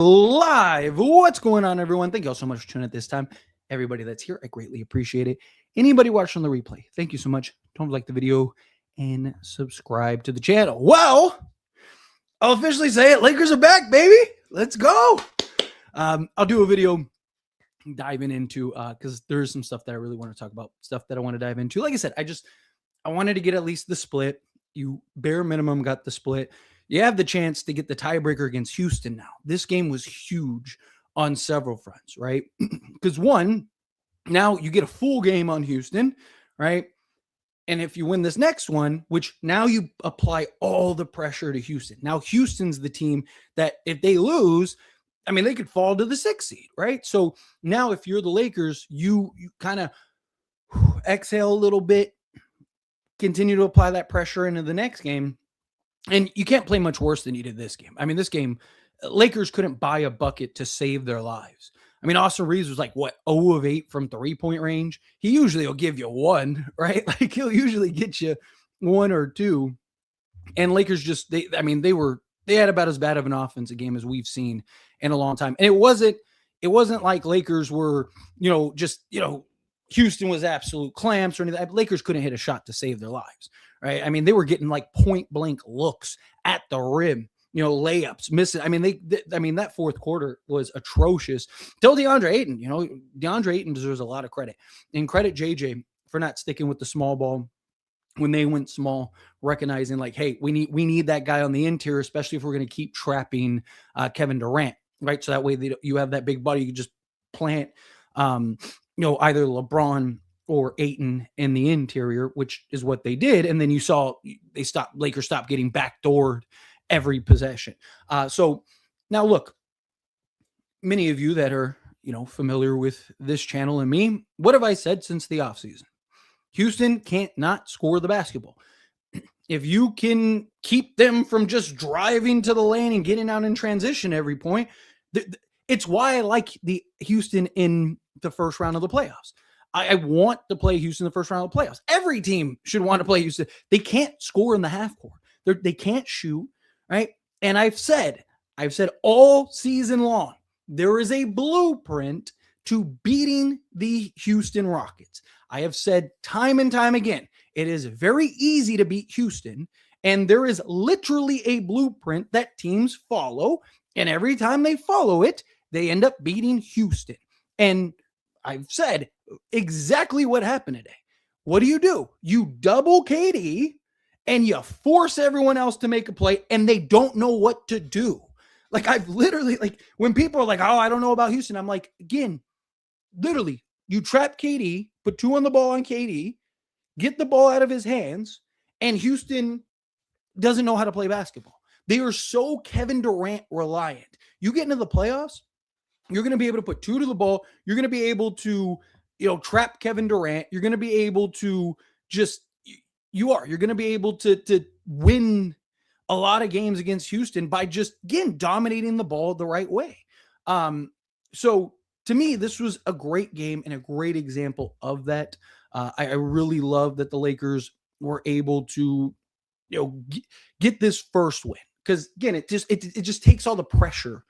Live. What's going on, everyone? Thank you all so much for tuning in at this time. Everybody that's here, I greatly appreciate it. Anybody watching on the replay, thank you so much. Don't like the video and subscribe to the channel. Well, I'll officially say it. Lakers are back, baby. Let's go. I'll do a video diving into because there's some stuff that I really want to talk about, stuff that I want to dive into. Like I said, I wanted to get at least the split. You bare minimum got the split. You have the chance to get the tiebreaker against Houston now. This game was huge on several fronts, right? Because one, now you get a full game on Houston, right? And if you win this next one, which now you apply all the pressure to Houston. Now Houston's the team that if they lose, I mean, they could fall to the 6th seed, right? So now if you're the Lakers, you kind of exhale a little bit, continue to apply that pressure into the next game. And you can't play much worse than you did this game. I mean, this game, Lakers couldn't buy a bucket to save their lives. I mean, Austin Reeves was like, 0 of 8 from 3-point range? He usually will give you 1, right? Like, he'll usually get you 1 or 2. And Lakers just, they had about as bad of an offensive game as we've seen in a long time. And it wasn't like Lakers were, Houston was absolute clamps or anything. Lakers couldn't hit a shot to save their lives, right? I mean, they were getting like point blank looks at the rim, layups, missing. I mean, that fourth quarter was atrocious. Till DeAndre Ayton, DeAndre Ayton deserves a lot of credit. And credit JJ for not sticking with the small ball when they went small, recognizing like, hey, we need that guy on the interior, especially if we're going to keep trapping Kevin Durant, right? So that way you have that big body, you can just plant either LeBron or Ayton in the interior, which is what they did. And then you saw Lakers stopped getting backdoored every possession. So now look, many of you that are, familiar with this channel and me, what have I said since the offseason? Houston can't not score the basketball. If you can keep them from just driving to the lane and getting out in transition every point, it's why I like the Houston in the first round of the playoffs. I want to play Houston in the first round of the playoffs. Every team should want to play Houston. They can't score in the half court. They can't shoot, right? And I've said all season long, there is a blueprint to beating the Houston Rockets. I have said time and time again, it is very easy to beat Houston, and there is literally a blueprint that teams follow, and every time they follow it, they end up beating Houston. And I've said exactly what happened today. What do? You double KD and you force everyone else to make a play and they don't know what to do. Like I've literally, when people are like, oh, I don't know about Houston. I'm like, again, literally you trap KD, put 2 on the ball on KD, get the ball out of his hands, and Houston doesn't know how to play basketball. They are so Kevin Durant reliant. You get into the playoffs, you're going to be able to put 2 to the ball. You're going to be able to, trap Kevin Durant. You're going to be able to you're going to be able to win a lot of games against Houston by just, again, dominating the ball the right way. So to me, this was a great game and a great example of that. I really love that the Lakers were able to, get this first win. Because again, it just takes all the pressure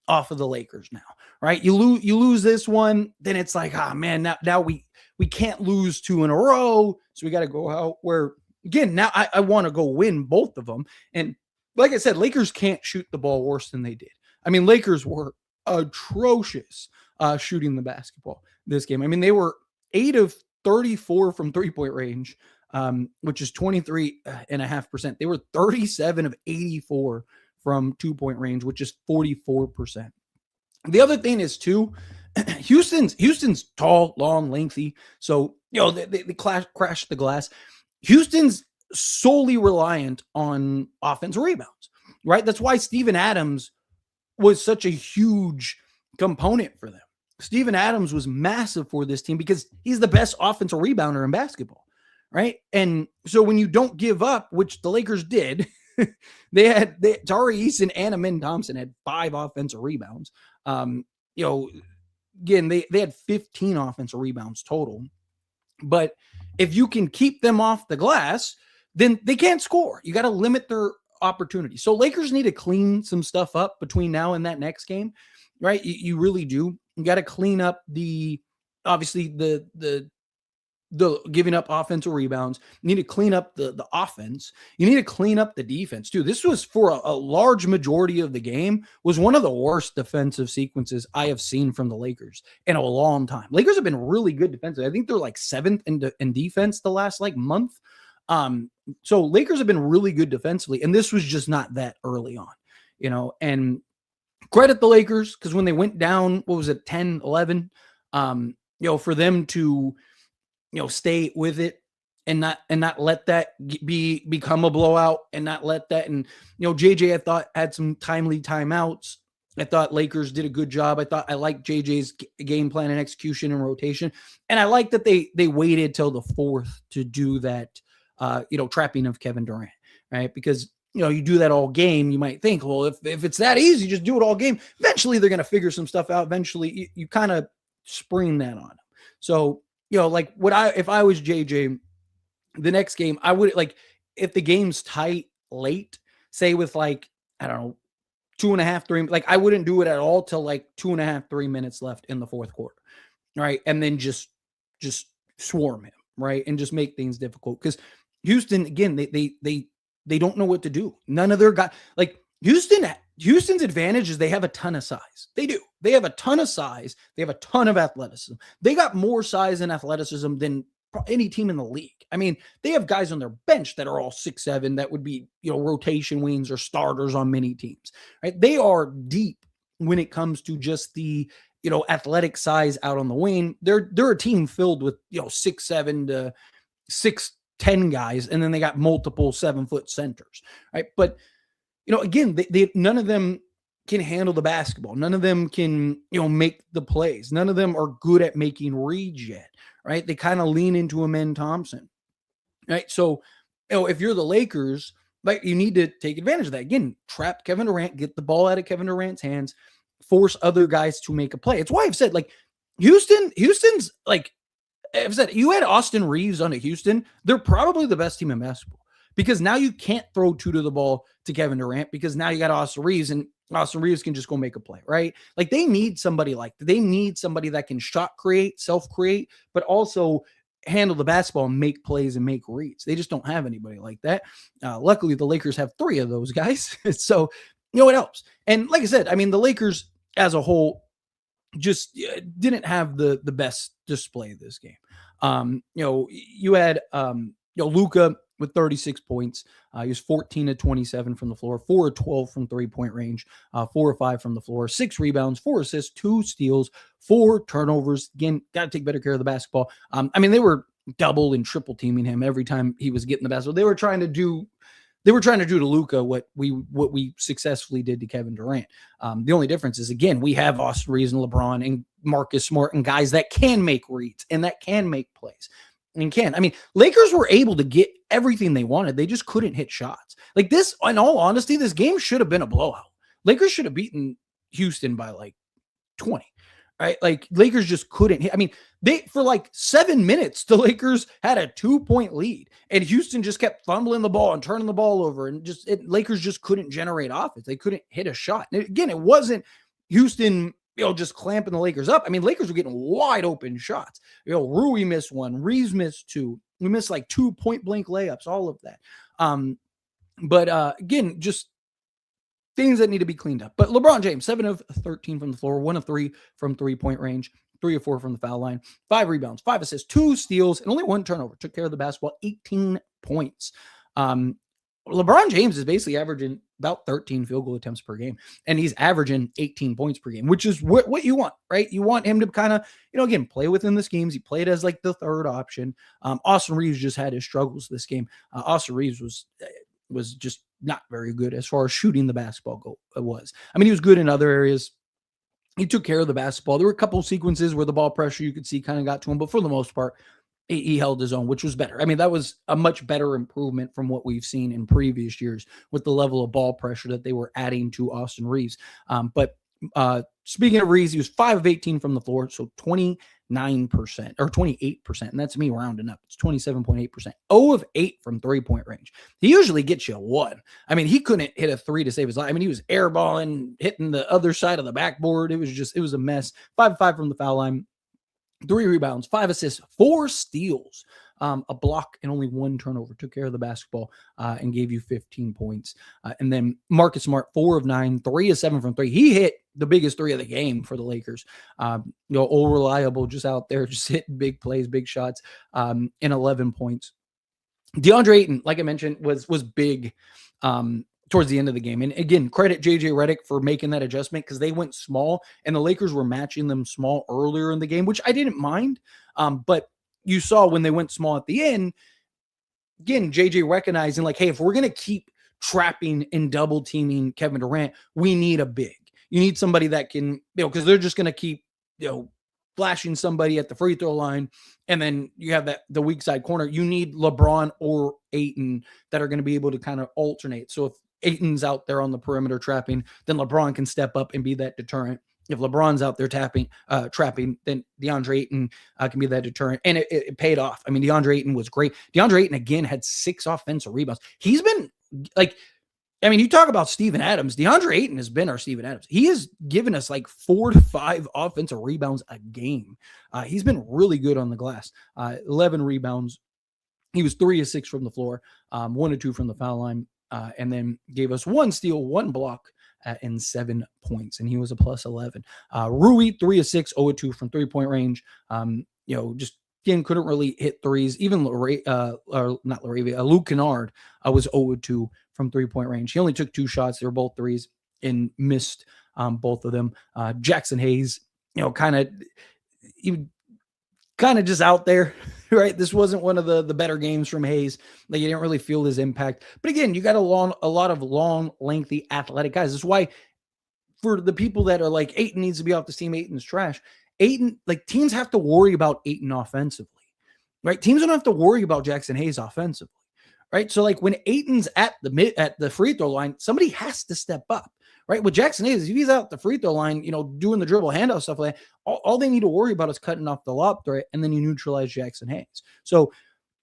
off of the Lakers now, right? You lose this one, then it's like, man, now we can't lose 2 in a row, so we got to go out where, again, now I want to go win both of them. And like I said, Lakers can't shoot the ball worse than they did. I mean, Lakers were atrocious shooting the basketball this game. I mean, they were 8 of 34 from 3-point range, which is 23.5%. They were 37 of 84 from 2-point range, which is 44%. The other thing is too, Houston's tall, long, lengthy. So, they crash the glass. Houston's solely reliant on offensive rebounds, right? That's why Steven Adams was such a huge component for them. Steven Adams was massive for this team because he's the best offensive rebounder in basketball, right? And so when you don't give up, which the Lakers did, Tari Eason and Amin Thompson had 5 offensive rebounds. Again, they had 15 offensive rebounds total. But if you can keep them off the glass, then they can't score. You got to limit their opportunities. So Lakers need to clean some stuff up between now and that next game, right? You really do. You got to clean up obviously the giving up offensive rebounds. You need to clean up the offense. You need to clean up the defense too. This was for a large majority of the game was one of the worst defensive sequences I have seen from the Lakers in a long time. Lakers have been really good defensively. I think they're like 7th in defense the last like month. So Lakers have been really good defensively, and this was just not that early on, and credit the Lakers because when they went down, what was it, 10, 11, for them to stay with it and not let that become a blowout and not let that. And, JJ, I thought had some timely timeouts. I thought Lakers did a good job. I liked JJ's game plan and execution and rotation. And I like that they waited till the fourth to do that, trapping of Kevin Durant, right? Because, you do that all game. You might think, well, if it's that easy, just do it all game. Eventually they're going to figure some stuff out. Eventually you kind of spring that on them. So, like if I was JJ, the next game, I would if the game's tight late, say with I don't know, 2.5, 3, I wouldn't do it at all till 2.5, 3 minutes left in the fourth quarter. Right. And then just swarm him. Right. And just make things difficult. Because Houston, again, they don't know what to do. None of their guys, Houston's advantage is they have a ton of size. They do. They have a ton of size. They have a ton of athleticism. They got more size and athleticism than any team in the league. I mean, they have guys on their bench that are all 6'7", that would be, rotation wings or starters on many teams, right? They are deep when it comes to just the, athletic size out on the wing. They're a team filled with, 6'7" to 6'10" guys, and then they got multiple 7-foot centers, right? But again, they none of them can handle the basketball. None of them can, make the plays. None of them are good at making reads yet, right? They kind of lean into Amen Thompson, right? So, if you're the Lakers, you need to take advantage of that. Again, trap Kevin Durant, get the ball out of Kevin Durant's hands, force other guys to make a play. It's why I've said, Houston's I've said, you had Austin Reeves on Houston, they're probably the best team in basketball. Because now you can't throw two to the ball to Kevin Durant because now you got Austin Reeves, and Austin Reeves can just go make a play, right? They need somebody they need somebody that can shot create, self-create, but also handle the basketball and make plays and make reads. They just don't have anybody like that. Luckily, the Lakers have 3 of those guys. So, it helps. And like I said, I mean, the Lakers as a whole just didn't have the best display this game. You had, Luka with 36 points. He was 14 of 27 from the floor, 4 of 12 from 3-point range, 4 of 5 from the floor, 6 rebounds, 4 assists, 2 steals, 4 turnovers. Again, got to take better care of the basketball. I mean, they were double and triple teaming him every time he was getting the basketball. They were trying to do to Luka what we successfully did to Kevin Durant. The only difference is, again, we have Austin Reeves and LeBron and Marcus Smart and guys that can make reads and that can make plays. I mean, Lakers were able to get everything they wanted. They just couldn't hit shots. This, in all honesty, this game should have been a blowout. Lakers should have beaten Houston by 20, right? Lakers just couldn't hit. I mean, for 7 minutes, the Lakers had a 2-point lead, and Houston just kept fumbling the ball and turning the ball over, and Lakers just couldn't generate offense. They couldn't hit a shot. And again, it wasn't Houston just clamping the Lakers up. I mean, Lakers were getting wide open shots. Rui missed 1, Reeves missed 2. We missed 2 point-blank layups, all of that. But again, just things that need to be cleaned up. But LeBron James, 7 of 13 from the floor, 1 of 3 from 3-point range, 3 of 4 from the foul line, 5 rebounds, 5 assists, 2 steals, and only 1 turnover. Took care of the basketball, 18 points. LeBron James is basically averaging about 13 field goal attempts per game, and he's averaging 18 points per game, which is what you want, right? You want him to kind of, again, play within the schemes. He played as the third option. Austin Reeves just had his struggles this game. Austin Reeves was just not very good as far as shooting the basketball was. I mean, he was good in other areas. He took care of the basketball. There were a couple of sequences where the ball pressure you could see kind of got to him, but for the most part, he held his own, which was better. I mean, that was a much better improvement from what we've seen in previous years with the level of ball pressure that they were adding to Austin Reeves. But speaking of Reeves, he was 5 of 18 from the floor, so 29% 9% or 28%. And that's me rounding up. It's 27.8%. 0 of 8 from 3-point range. He usually gets you 1. I mean, he couldn't hit a 3 to save his life. I mean, he was airballing, hitting the other side of the backboard. It was a mess. 5 of 5 from the foul line. 3 rebounds, 5 assists, 4 steals, a block, and only 1 turnover. Took care of the basketball and gave you 15 points. And then Marcus Smart, 4 of 9, 3 of 7 from 3. He hit the biggest 3 of the game for the Lakers. All reliable, just out there, just hitting big plays, big shots, and 11 points. DeAndre Ayton, like I mentioned, was big towards the end of the game. And again, credit JJ Redick for making that adjustment because they went small and the Lakers were matching them small earlier in the game, which I didn't mind. But you saw when they went small at the end, again, JJ recognizing like, hey, if we're going to keep trapping and double teaming Kevin Durant, we need a big. You need somebody that can, because they're just going to keep, flashing somebody at the free throw line. And then you have the weak side corner. You need LeBron or Ayton that are going to be able to kind of alternate. So if Ayton's out there on the perimeter trapping, then LeBron can step up and be that deterrent. If LeBron's out there trapping, then DeAndre Ayton can be that deterrent. And it paid off. I mean, DeAndre Ayton was great. DeAndre Ayton, again, had 6 offensive rebounds. He's been you talk about Steven Adams. DeAndre Ayton has been our Steven Adams. He has given us like 4 to 5 offensive rebounds a game. He's been really good on the glass. 11 rebounds. He was 3 of 6 from the floor, 1 of 2 from the foul line. And then gave us 1 steal, 1 block, and 7 points. And he was a plus 11. Rui, 3 of 6, 0 of 2 from 3-point range. Just again, couldn't really hit threes. Even Luke Kennard was 0 of 2 from 3-point range. He only took 2 shots. They were both threes and missed both of them. Jackson Hayes, kind of just out there, right? This wasn't one of the better games from Hayes. Like, you didn't really feel his impact. But again, you got a lot of long, lengthy, athletic guys. That's why for the people that are like, Ayton needs to be off the team, Ayton's trash. Ayton, like, teams have to worry about Ayton offensively, right? Teams don't have to worry about Jackson Hayes offensively, right? So like when Ayton's at the free throw line, somebody has to step up. Right. With Jackson Hayes, if he's out the free throw line, doing the dribble handoff stuff like that, all they need to worry about is cutting off the lob threat, and then you neutralize Jackson Hayes. So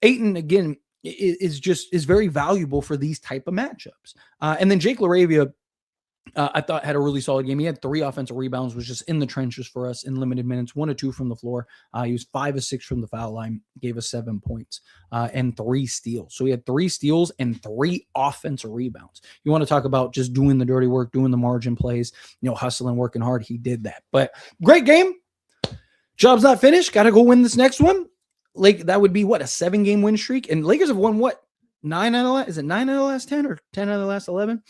Ayton, again, is very valuable for these type of matchups. And then Jake LaRavia, I thought had a really solid game. He had 3 offensive rebounds, was just in the trenches for us in limited minutes, 1 of 2 from the floor. He was 5 of 6 from the foul line, gave us 7 points and 3 steals. So he had 3 steals and 3 offensive rebounds. You want to talk about just doing the dirty work, doing the margin plays, hustling, working hard. He did that. But great game. Job's not finished. Got to go win this next one. That would be what, a 7-game win streak? And Lakers have won what? 9 out of the last, is it 9 out of the last 10 or 10 out of the last 11?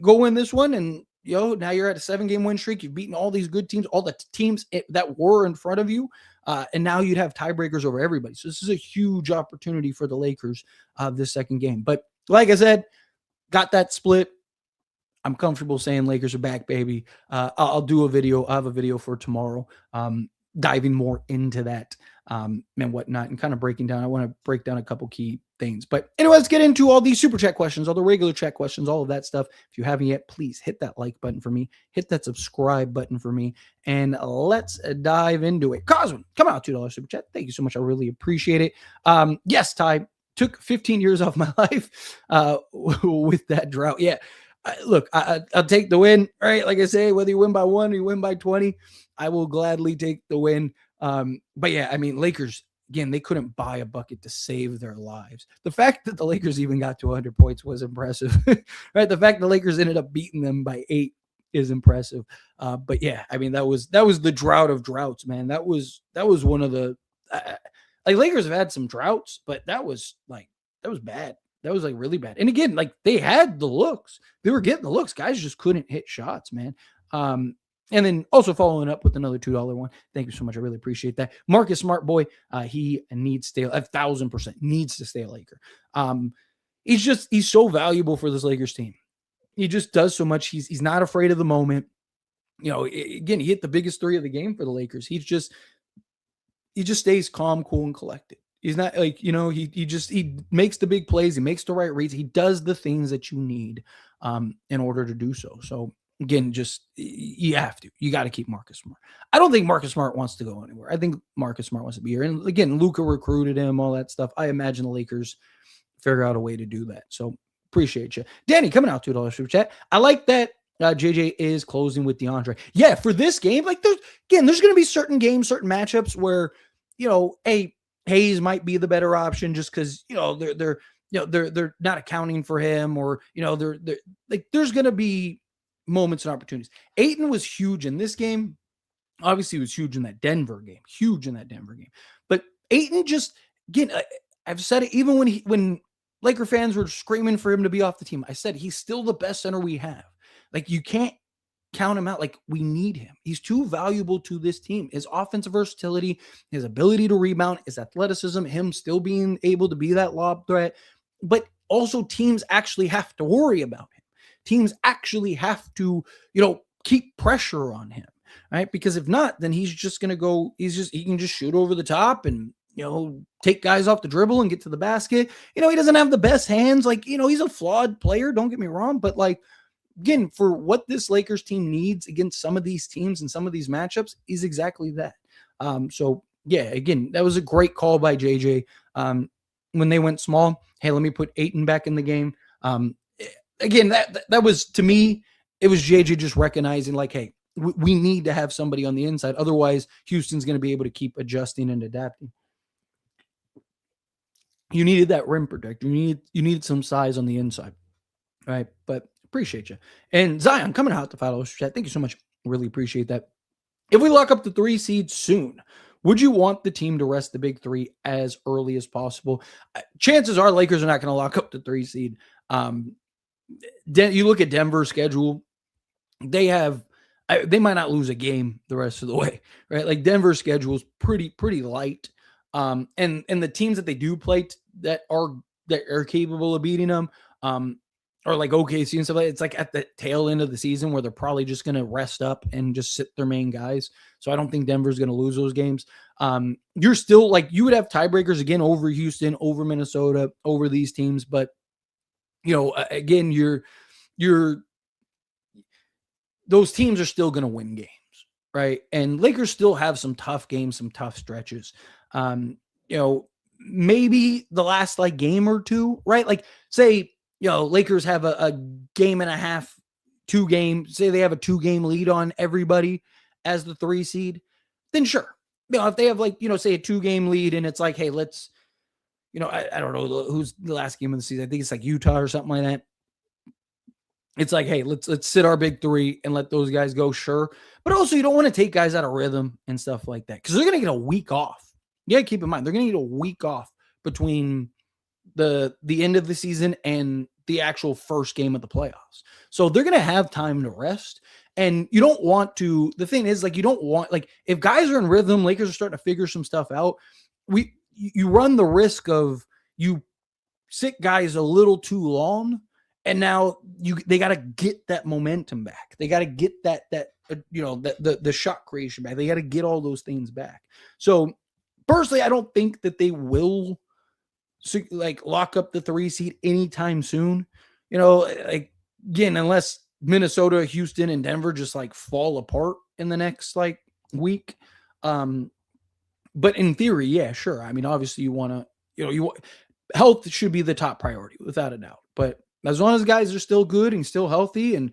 Go win this one, and now you're at a 7-game win streak. You've beaten all these good teams, all the teams that were in front of you, and now you'd have tiebreakers over everybody. So this is a huge opportunity for the Lakers this second game. But like I said, got that split. I'm comfortable saying Lakers are back, baby. I'll do a video. I'll have a video for tomorrow, diving more into that and whatnot, and kind of breaking down. I want to break down a couple key things. But anyway, let's get into all these super chat questions, all the regular chat questions, all of that stuff. If you haven't yet, please hit that like button for me, hit that subscribe button for me, and let's dive into it. Coswin, come out, $2 super chat. Thank you so much. I really appreciate it. Yes, Ty, took 15 years off my life with that drought. Yeah. Look, I'll take the win, right? Like I say, whether you win by 1 or you win by 20, I will gladly take the win. But yeah, I mean, Lakers, again, they couldn't buy a bucket to save their lives. The fact that the Lakers even got to 100 points was impressive, right? The fact the Lakers ended up beating them by 8 is impressive. But yeah, I mean, that was the drought of droughts, man. That was one of the, Lakers have had some droughts, but that was bad. That was really bad. And again, they had the looks. They were getting the looks. Guys just couldn't hit shots, man. And then also following up with another $2 one. Thank you so much. I really appreciate that. Marcus Smart, boy, he needs to stay 1,000% needs to stay a Laker. He's so valuable for this Lakers team. He just does so much. He's not afraid of the moment. Again, he hit the biggest 3 of the game for the Lakers. He just stays calm, cool, and collected. He's not he makes the big plays. He makes the right reads. He does the things that you need in order to do so. So again, just you got to keep Marcus Smart. I don't think Marcus Smart wants to go anywhere. I think Marcus Smart wants to be here. And again, Luka recruited him, all that stuff. I imagine the Lakers figure out a way to do that. So appreciate you. Danny, coming out $2 super chat. I like that JJ is closing with DeAndre. Yeah, for this game, like there's going to be certain games, certain matchups where, Hayes might be the better option just because, they're not accounting for him, or, they're like, there's going to be moments and opportunities. Ayton was huge in this game. Obviously, he was huge in that Denver game. But Ayton just, again, I've said it even when Laker fans were screaming for him to be off the team. I said he's still the best center we have. Like, you can't count him out. Like, we need him. He's too valuable to this team. His offensive versatility, his ability to rebound, his athleticism, him still being able to be that lob threat. But also teams actually have to worry about him. Teams actually have to, keep pressure on him, right? Because if not, then he's just going to go, he can just shoot over the top and, take guys off the dribble and get to the basket. He doesn't have the best hands. Like, he's a flawed player. Don't get me wrong. But like, again, for what this Lakers team needs against some of these teams and some of these matchups is exactly that. So yeah, again, that was a great call by JJ. When they went small, hey, let me put Ayton back in the game. Again, that was, to me, it was JJ just recognizing like, hey, we need to have somebody on the inside. Otherwise, Houston's going to be able to keep adjusting and adapting. You needed that rim protector. You needed some size on the inside, right? But appreciate you. And Zion coming out to follow us. Thank you so much. Really appreciate that. If we lock up the 3 seed soon, would you want the team to rest the big 3 as early as possible? Chances are Lakers are not going to lock up the 3 seed. You look at Denver's schedule, they might not lose a game the rest of the way, right? Like Denver's schedule is pretty light. And the teams that they do play that are capable of beating them, or like OKC and stuff like that, it's like at the tail end of the season where they're probably just going to rest up and just sit their main guys. So I don't think Denver's going to lose those games. You're still like, you would have tiebreakers again over Houston, over Minnesota, over these teams. But, again, those teams are still going to win games, right? And Lakers still have some tough games, some tough stretches. Maybe the last like game or two, right? Like say, Lakers have a game and a half, 2 games, say they have a 2-game lead on everybody as the 3 seed, then sure. If they have like, say a 2-game lead and it's like, hey, let's, I don't know who's the last game of the season. I think it's like Utah or something like that. It's like, hey, let's sit our big 3 and let those guys go. Sure. But also you don't want to take guys out of rhythm and stuff like that, because they're going to get a week off. Yeah, keep in mind, they're going to get a week off between the end of the season and the actual first game of the playoffs. So they're going to have time to rest. And you don't want to, the thing is, like, you don't want, like, if guys are in rhythm, Lakers are starting to figure some stuff out. You run the risk of you sit guys a little too long, and now they got to get that momentum back. They got to get the shot creation back. They got to get all those things back. So personally, I don't think that they will like lock up the 3 seed anytime soon. Like, again, unless Minnesota, Houston, and Denver just like fall apart in the next like week. But in theory, yeah, sure. I mean, obviously you want to, health should be the top priority without a doubt. But as long as guys are still good and still healthy and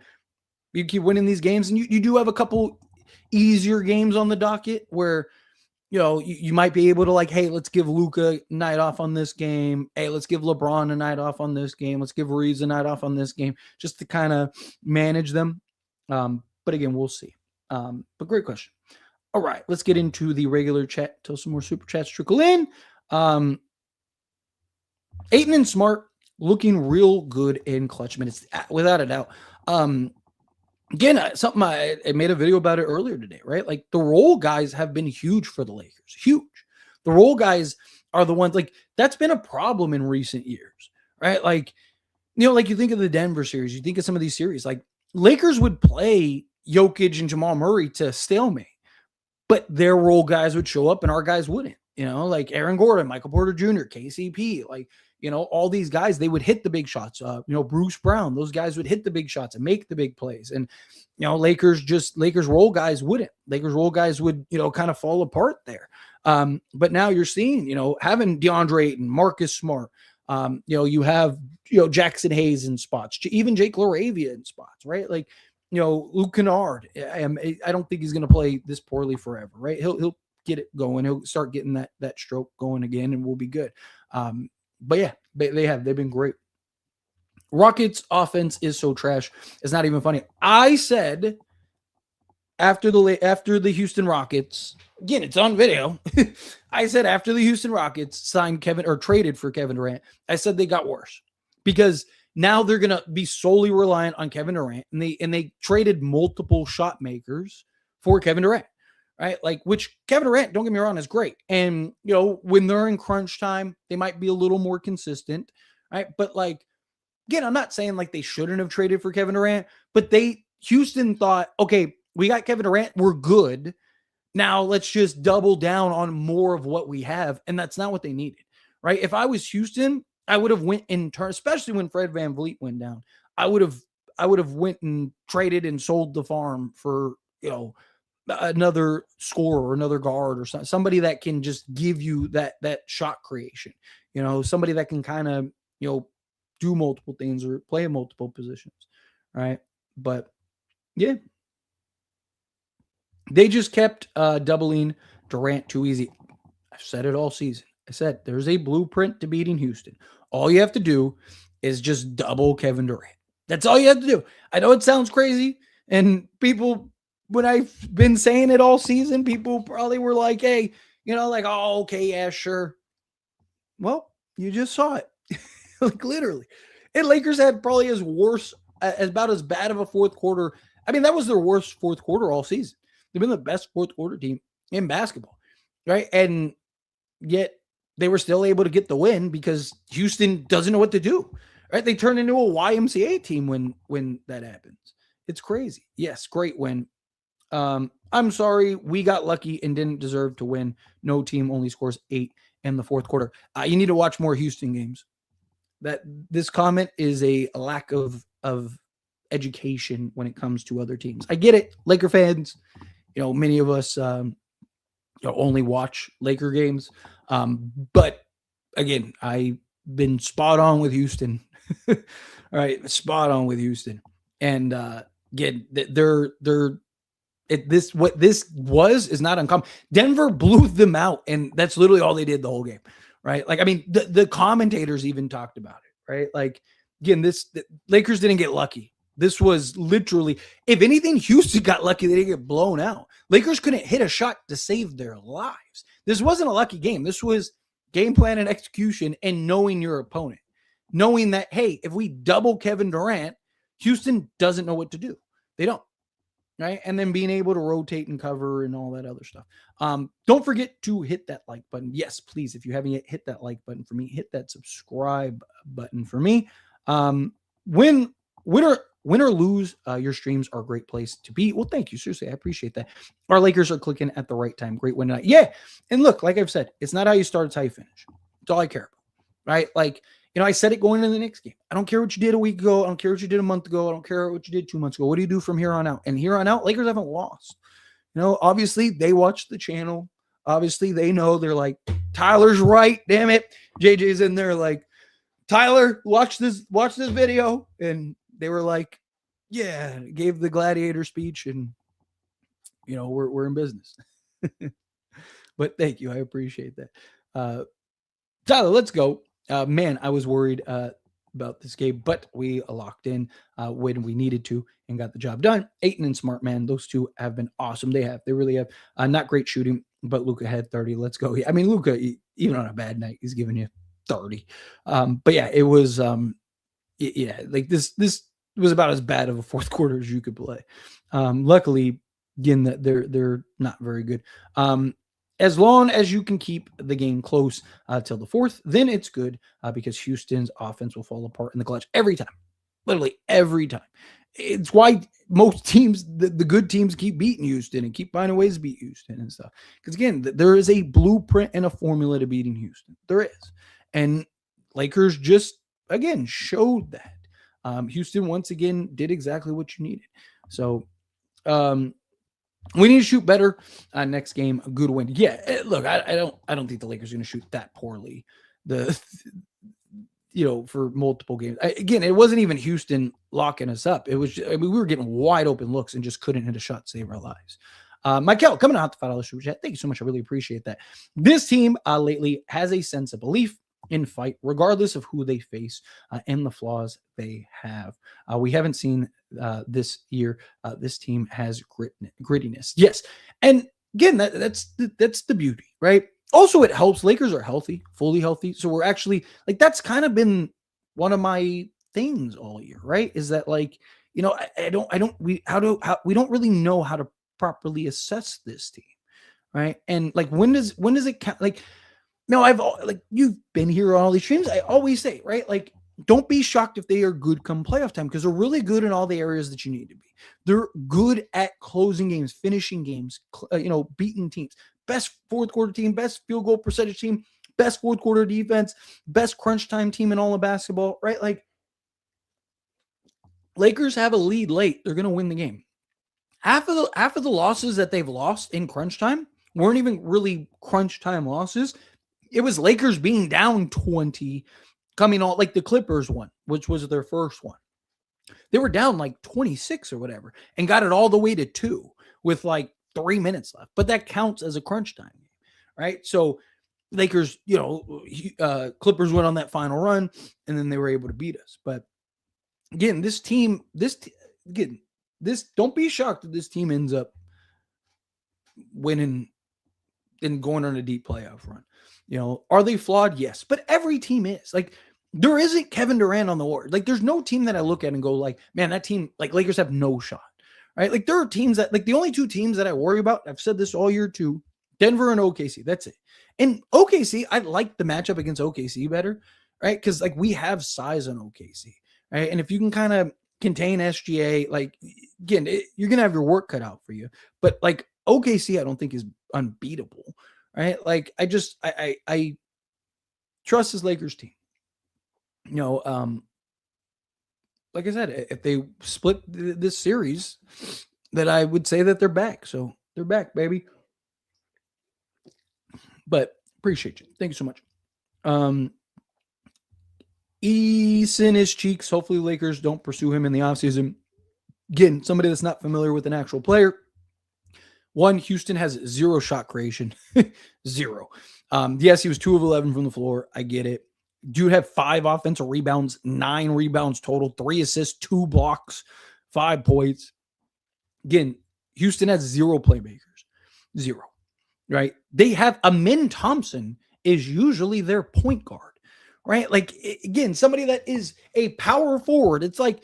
you keep winning these games, and you do have a couple easier games on the docket where, you might be able to like, hey, let's give Luka a night off on this game. Hey, let's give LeBron a night off on this game. Let's give Reeves a night off on this game, just to kind of manage them. But again, we'll see. But great question. All right, let's get into the regular chat till some more super chats trickle in. Ayton and Smart looking real good in clutch minutes, without a doubt. Again, something I made a video about it earlier today, right? Like the role guys have been huge for the Lakers. Huge. The role guys are the ones, like, that's been a problem in recent years, right? Like, like you think of the Denver series, you think of some of these series, like Lakers would play Jokic and Jamal Murray to stalemate, but their role guys would show up and our guys wouldn't, like Aaron Gordon, Michael Porter Jr., KCP, like, all these guys, they would hit the big shots. Bruce Brown, those guys would hit the big shots and make the big plays. And, Lakers role guys wouldn't. Lakers role guys would, kind of fall apart there. But now you're seeing, having DeAndre Ayton, Marcus Smart, you have, Jackson Hayes in spots, even Jake LaRavia in spots, right? Like, Luke Kennard, I don't think he's going to play this poorly forever, right? He'll get it going. He'll start getting that stroke going again, and we'll be good. But yeah, they've been great. Rockets offense is so trash. It's not even funny. I said after the Houston Rockets, again, it's on video. I said after the Houston Rockets traded for Kevin Durant, I said they got worse because now they're going to be solely reliant on Kevin Durant, and they traded multiple shot makers for Kevin Durant, right? Like, which Kevin Durant, don't get me wrong, is great. And, when they're in crunch time, they might be a little more consistent, right? But like, again, I'm not saying like they shouldn't have traded for Kevin Durant, but Houston thought, okay, we got Kevin Durant, we're good. Now let's just double down on more of what we have. And that's not what they needed, right? If I was Houston, I would have went in turn, especially when Fred VanVleet went down. I would have went and traded and sold the farm for, another scorer or another guard or somebody that can just give you that shot creation, somebody that can kind of, do multiple things or play in multiple positions, right? But yeah, they just kept doubling Durant too easy. I've said it all season. I said there's a blueprint to beating Houston. All you have to do is just double Kevin Durant. That's all you have to do. I know it sounds crazy, and people, when I've been saying it all season, people probably were like, hey, oh, okay, yeah, sure. Well, you just saw it. Like, literally. And Lakers had probably about as bad of a fourth quarter. I mean, that was their worst fourth quarter all season. They've been the best fourth quarter team in basketball, right? And yet they were still able to get the win because Houston doesn't know what to do, right? They turn into a YMCA team when that happens. It's crazy. Yes, great win. I'm sorry, we got lucky and didn't deserve to win. No team only scores 8 in the fourth quarter. You need to watch more Houston games. That this comment is a lack of education when it comes to other teams. I get it, Laker fans. Many of us only watch Laker games. But again, I've been spot on with Houston. All right, spot on with Houston. And again, what this was is not uncommon. Denver blew them out, and that's literally all they did the whole game, right? Like, I mean, the commentators even talked about it, right? Like, again, the Lakers didn't get lucky. This was literally, if anything, Houston got lucky. They didn't get blown out. Lakers couldn't hit a shot to save their lives. This wasn't a lucky game. This was game plan and execution and knowing your opponent. Knowing that, hey, if we double Kevin Durant, Houston doesn't know what to do. They don't. Right. And then being able to rotate and cover and all that other stuff. Don't forget to hit that like button. Yes, please. If you haven't yet, hit that like button for me. Hit that subscribe button for me. Win or lose, your streams are a great place to be. Well, thank you. Seriously, I appreciate that. Our Lakers are clicking at the right time. Great win tonight. Yeah. And look, like I've said, it's not how you start, it's how you finish. It's all I care about. Right. Like, I said it going into the next game. I don't care what you did a week ago. I don't care what you did a month ago. I don't care what you did 2 months ago. What do you do from here on out? And here on out, Lakers haven't lost. Obviously they watch the channel. Obviously they know. They're like, Tyler's right. Damn it. JJ's in there like, Tyler, watch this video. And they were like, yeah, gave the gladiator speech and, we're in business. But thank you. I appreciate that. Tyler, let's go. Man, I was worried about this game, but we locked in when we needed to and got the job done. Ayton and Smart, man, those two have been awesome. They really have. Not great shooting, but Luka had 30. Let's go. I mean, Luka, even on a bad night, he's giving you 30. But yeah, it was, like this was about as bad of a fourth quarter as you could play. Luckily, again, that they're not very good. As long as you can keep the game close till the fourth, then it's good because Houston's offense will fall apart in the clutch every time, literally every time. It's why most teams, the good teams, keep beating Houston and keep finding ways to beat Houston and stuff. Because again, there is a blueprint and a formula to beating Houston. There is. And Lakers just, again, showed that. Houston, once again, did exactly what you needed. So we need to shoot better. Next game, a good win. Yeah, look, I don't think the Lakers are going to shoot that poorly. For multiple games. Again, it wasn't even Houston locking us up. It was, we were getting wide open looks and just couldn't hit a shot to save our lives. Michael, coming out the $5 super chat. Thank you so much. I really appreciate that. This team lately has a sense of belief in fight, regardless of who they face and the flaws they have. We haven't seen this year. This team has grittiness. Yes. And again, that's the beauty, right? Also, it helps. Lakers are healthy, fully healthy. So we're actually that's kind of been one of my things all year, right? Is that we don't really know how to properly assess this team, right? And when does it count? You've been here on all these streams. I always say, right? Don't be shocked if they are good come playoff time, because they're really good in all the areas that you need to be. They're good at closing games, finishing games, beating teams. Best fourth quarter team, best field goal percentage team, best fourth quarter defense, best crunch time team in all of basketball, right? Lakers have a lead late. They're going to win the game. Half of the losses that they've lost in crunch time weren't even really crunch time losses. It was Lakers being down 20, coming on the Clippers one, which was their first one. They were down 26 or whatever and got it all the way to 2 with 3 minutes left, but that counts as a crunch time game, right? So Lakers, Clippers went on that final run and then they were able to beat us. But again, don't be shocked that this team ends up winning and going on a deep playoff run. Are they flawed? Yes, but every team is. There isn't Kevin Durant on the Warriors. There's no team that I look at and go man, that team, Lakers have no shot. Right? There are teams that, the only two teams that I worry about, I've said this all year too, Denver and OKC. That's it. And OKC, I like the matchup against OKC better, right? Because, we have size on OKC, right? And if you can kind of contain SGA, again, you're going to have your work cut out for you. But, OKC, I don't think is unbeatable, right? I trust this Lakers team. Like I said, if they split this series, that I would say that they're back. So they're back, baby. But appreciate you. Thank you so much. Ease in his cheeks. Hopefully Lakers don't pursue him in the offseason. Again, somebody that's not familiar with an actual player. One, Houston has zero shot creation. Zero. Yes, he was 2 of 11 from the floor. I get it. Dude had 5 offensive rebounds, 9 rebounds total, 3 assists, 2 blocks, 5 points. Again, Houston has 0 playmakers. 0. Right? They have Amin Thompson is usually their point guard. Right? Again, somebody that is a power forward. It's like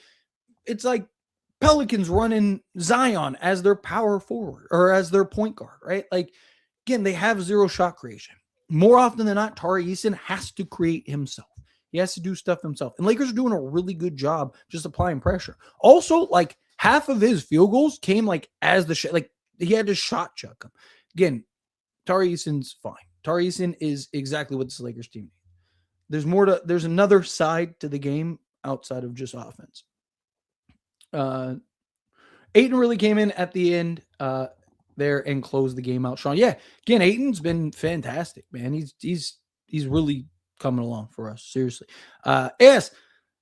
Pelicans running Zion as their power forward or as their point guard, right? Again, they have 0 shot creation. More often than not, Tari Eason has to create himself. He has to do stuff himself. And Lakers are doing a really good job just applying pressure. Also, half of his field goals came as the shot. He had to shot chuck him. Again, Tari Eason's fine. Tari Eason is exactly what this Lakers team needs. There's another side to the game outside of just offense. Ayton really came in at the end there and closed the game out. Sean, yeah, again, Ayton's been fantastic, man. He's really coming along for us, seriously. Yes,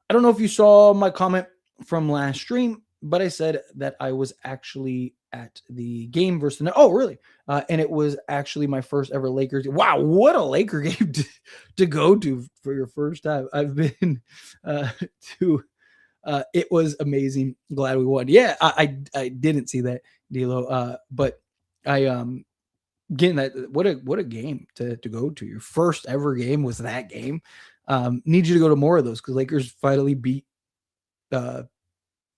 I don't know if you saw my comment from last stream, but I said that I was actually at the game versus the. Oh, really? And it was actually my first ever Lakers. Wow, what a Laker game to go to for your first time. I've been to. It was amazing. Glad we won. Yeah, I didn't see that, D'Lo. But I getting that. What a game to go to. Your first ever game was that game. Need you to go to more of those because Lakers finally beat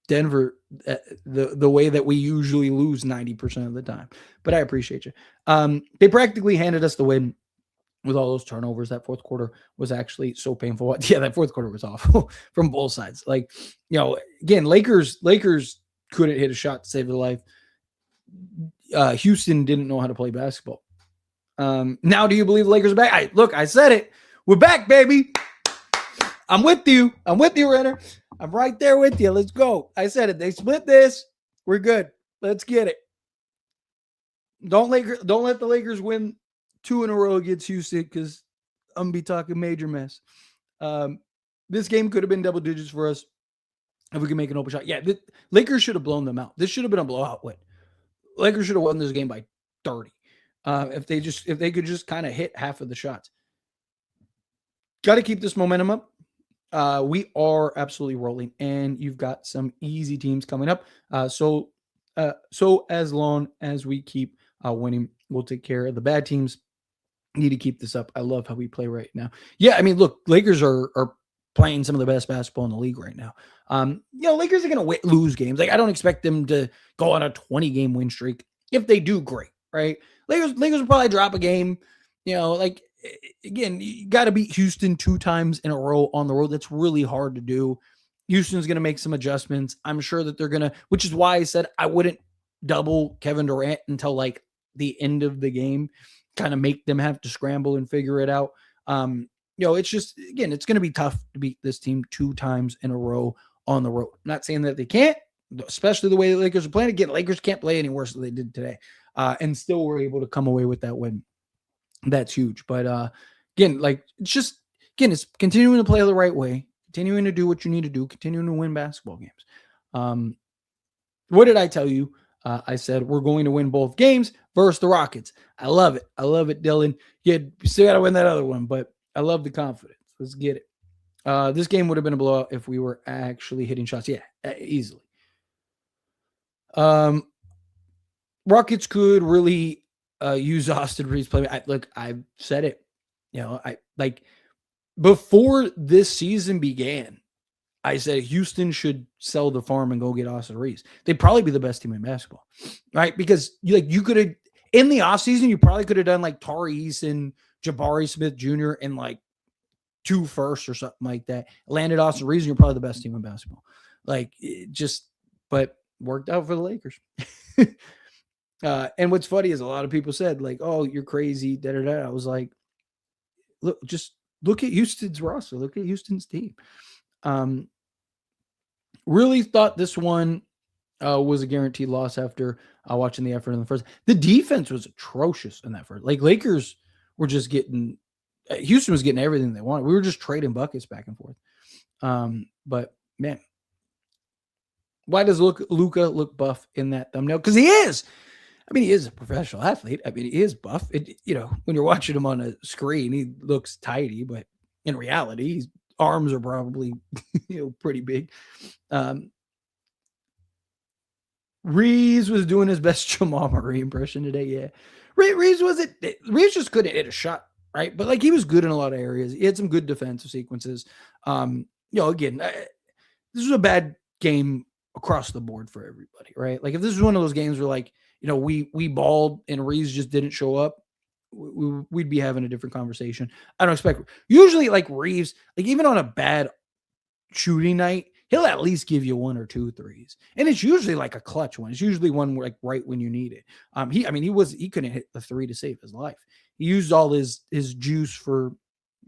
Denver the way that we usually lose 90% of the time. But I appreciate you. They practically handed us the win with all those turnovers. That fourth quarter was actually so painful. Yeah, that fourth quarter was awful from both sides. Again, Lakers couldn't hit a shot to save their life. Houston didn't know how to play basketball. Now, do you believe the Lakers are back? I said it. We're back, baby. I'm with you. I'm with you, Renner. I'm right there with you. Let's go. I said it. They split this. We're good. Let's get it. Don't let the Lakers win 2 in a row against Houston because I'm gonna be talking major mess. Um, this game could have been double digits for us if we could make an open shot. Yeah, the Lakers should have blown them out. This should have been a blowout win. Lakers should have won this game by 30. If they could just kind of hit half of the shots. Got to keep this momentum up. We are absolutely rolling, and you've got some easy teams coming up. So as long as we keep winning, we'll take care of the bad teams. Need to keep this up. I love how we play right now. Yeah, I mean, look, Lakers are playing some of the best basketball in the league right now. Lakers are going to lose games. Like, I don't expect them to go on a 20-game win streak. If they do, great, right? Lakers will probably drop a game. Again, you got to beat Houston 2 times in a row on the road. That's really hard to do. Houston's going to make some adjustments. I'm sure that they're going to, which is why I said I wouldn't double Kevin Durant until like the end of the game, kind of make them have to scramble and figure it out. It's just, again, it's going to be tough to beat this team 2 times in a row on the road. I'm not saying that they can't, especially the way the Lakers are playing. Again, Lakers can't play any worse than they did today, and still were able to come away with that win. That's huge. But it's continuing to play the right way, continuing to do what you need to do, continuing to win basketball games. What did I tell you? I said we're going to win both games versus the Rockets. I love it. I love it, Dylan. You still got to win that other one, but I love the confidence. Let's get it. This game would have been a blowout if we were actually hitting shots. Yeah, easily. Rockets could really use Austin Reeves play. I've said it. Before this season began, I said Houston should sell the farm and go get Austin Reeves. They'd probably be the best team in basketball, right? Because you could have in the offseason, you probably could have done like Tari Eason, Jabari Smith Jr. and like 2 firsts or something like that. Landed Austin Reeves, you're probably the best team in basketball. But worked out for the Lakers. And what's funny is a lot of people said like, "Oh, you're crazy." Da da da. I was like, look at Houston's roster. Look at Houston's team. Really thought this one was a guaranteed loss after watching the effort in the first. The defense was atrocious in that first. Like Lakers were just getting, Houston was getting everything they wanted. We were just trading buckets back and forth. But man, why does Luka look buff in that thumbnail? Because he is. I mean, he is a professional athlete. I mean, he is buff. When you're watching him on a screen, he looks tidy, but in reality, his arms are probably pretty big. Reeves was doing his best Jamal Murray impression today. Yeah, Reeves just couldn't hit a shot, right? But like he was good in a lot of areas. He had some good defensive sequences. Again, this was a bad game across the board for everybody, right? Like if this was one of those games where like we balled and Reeves just didn't show up, we'd be having a different conversation. I don't expect usually like Reeves, like even on a bad shooting night, he'll at least give you 1 or 2 threes. And it's usually like a clutch one. It's usually one like right when you need it. He couldn't hit the 3 to save his life. He used all his juice for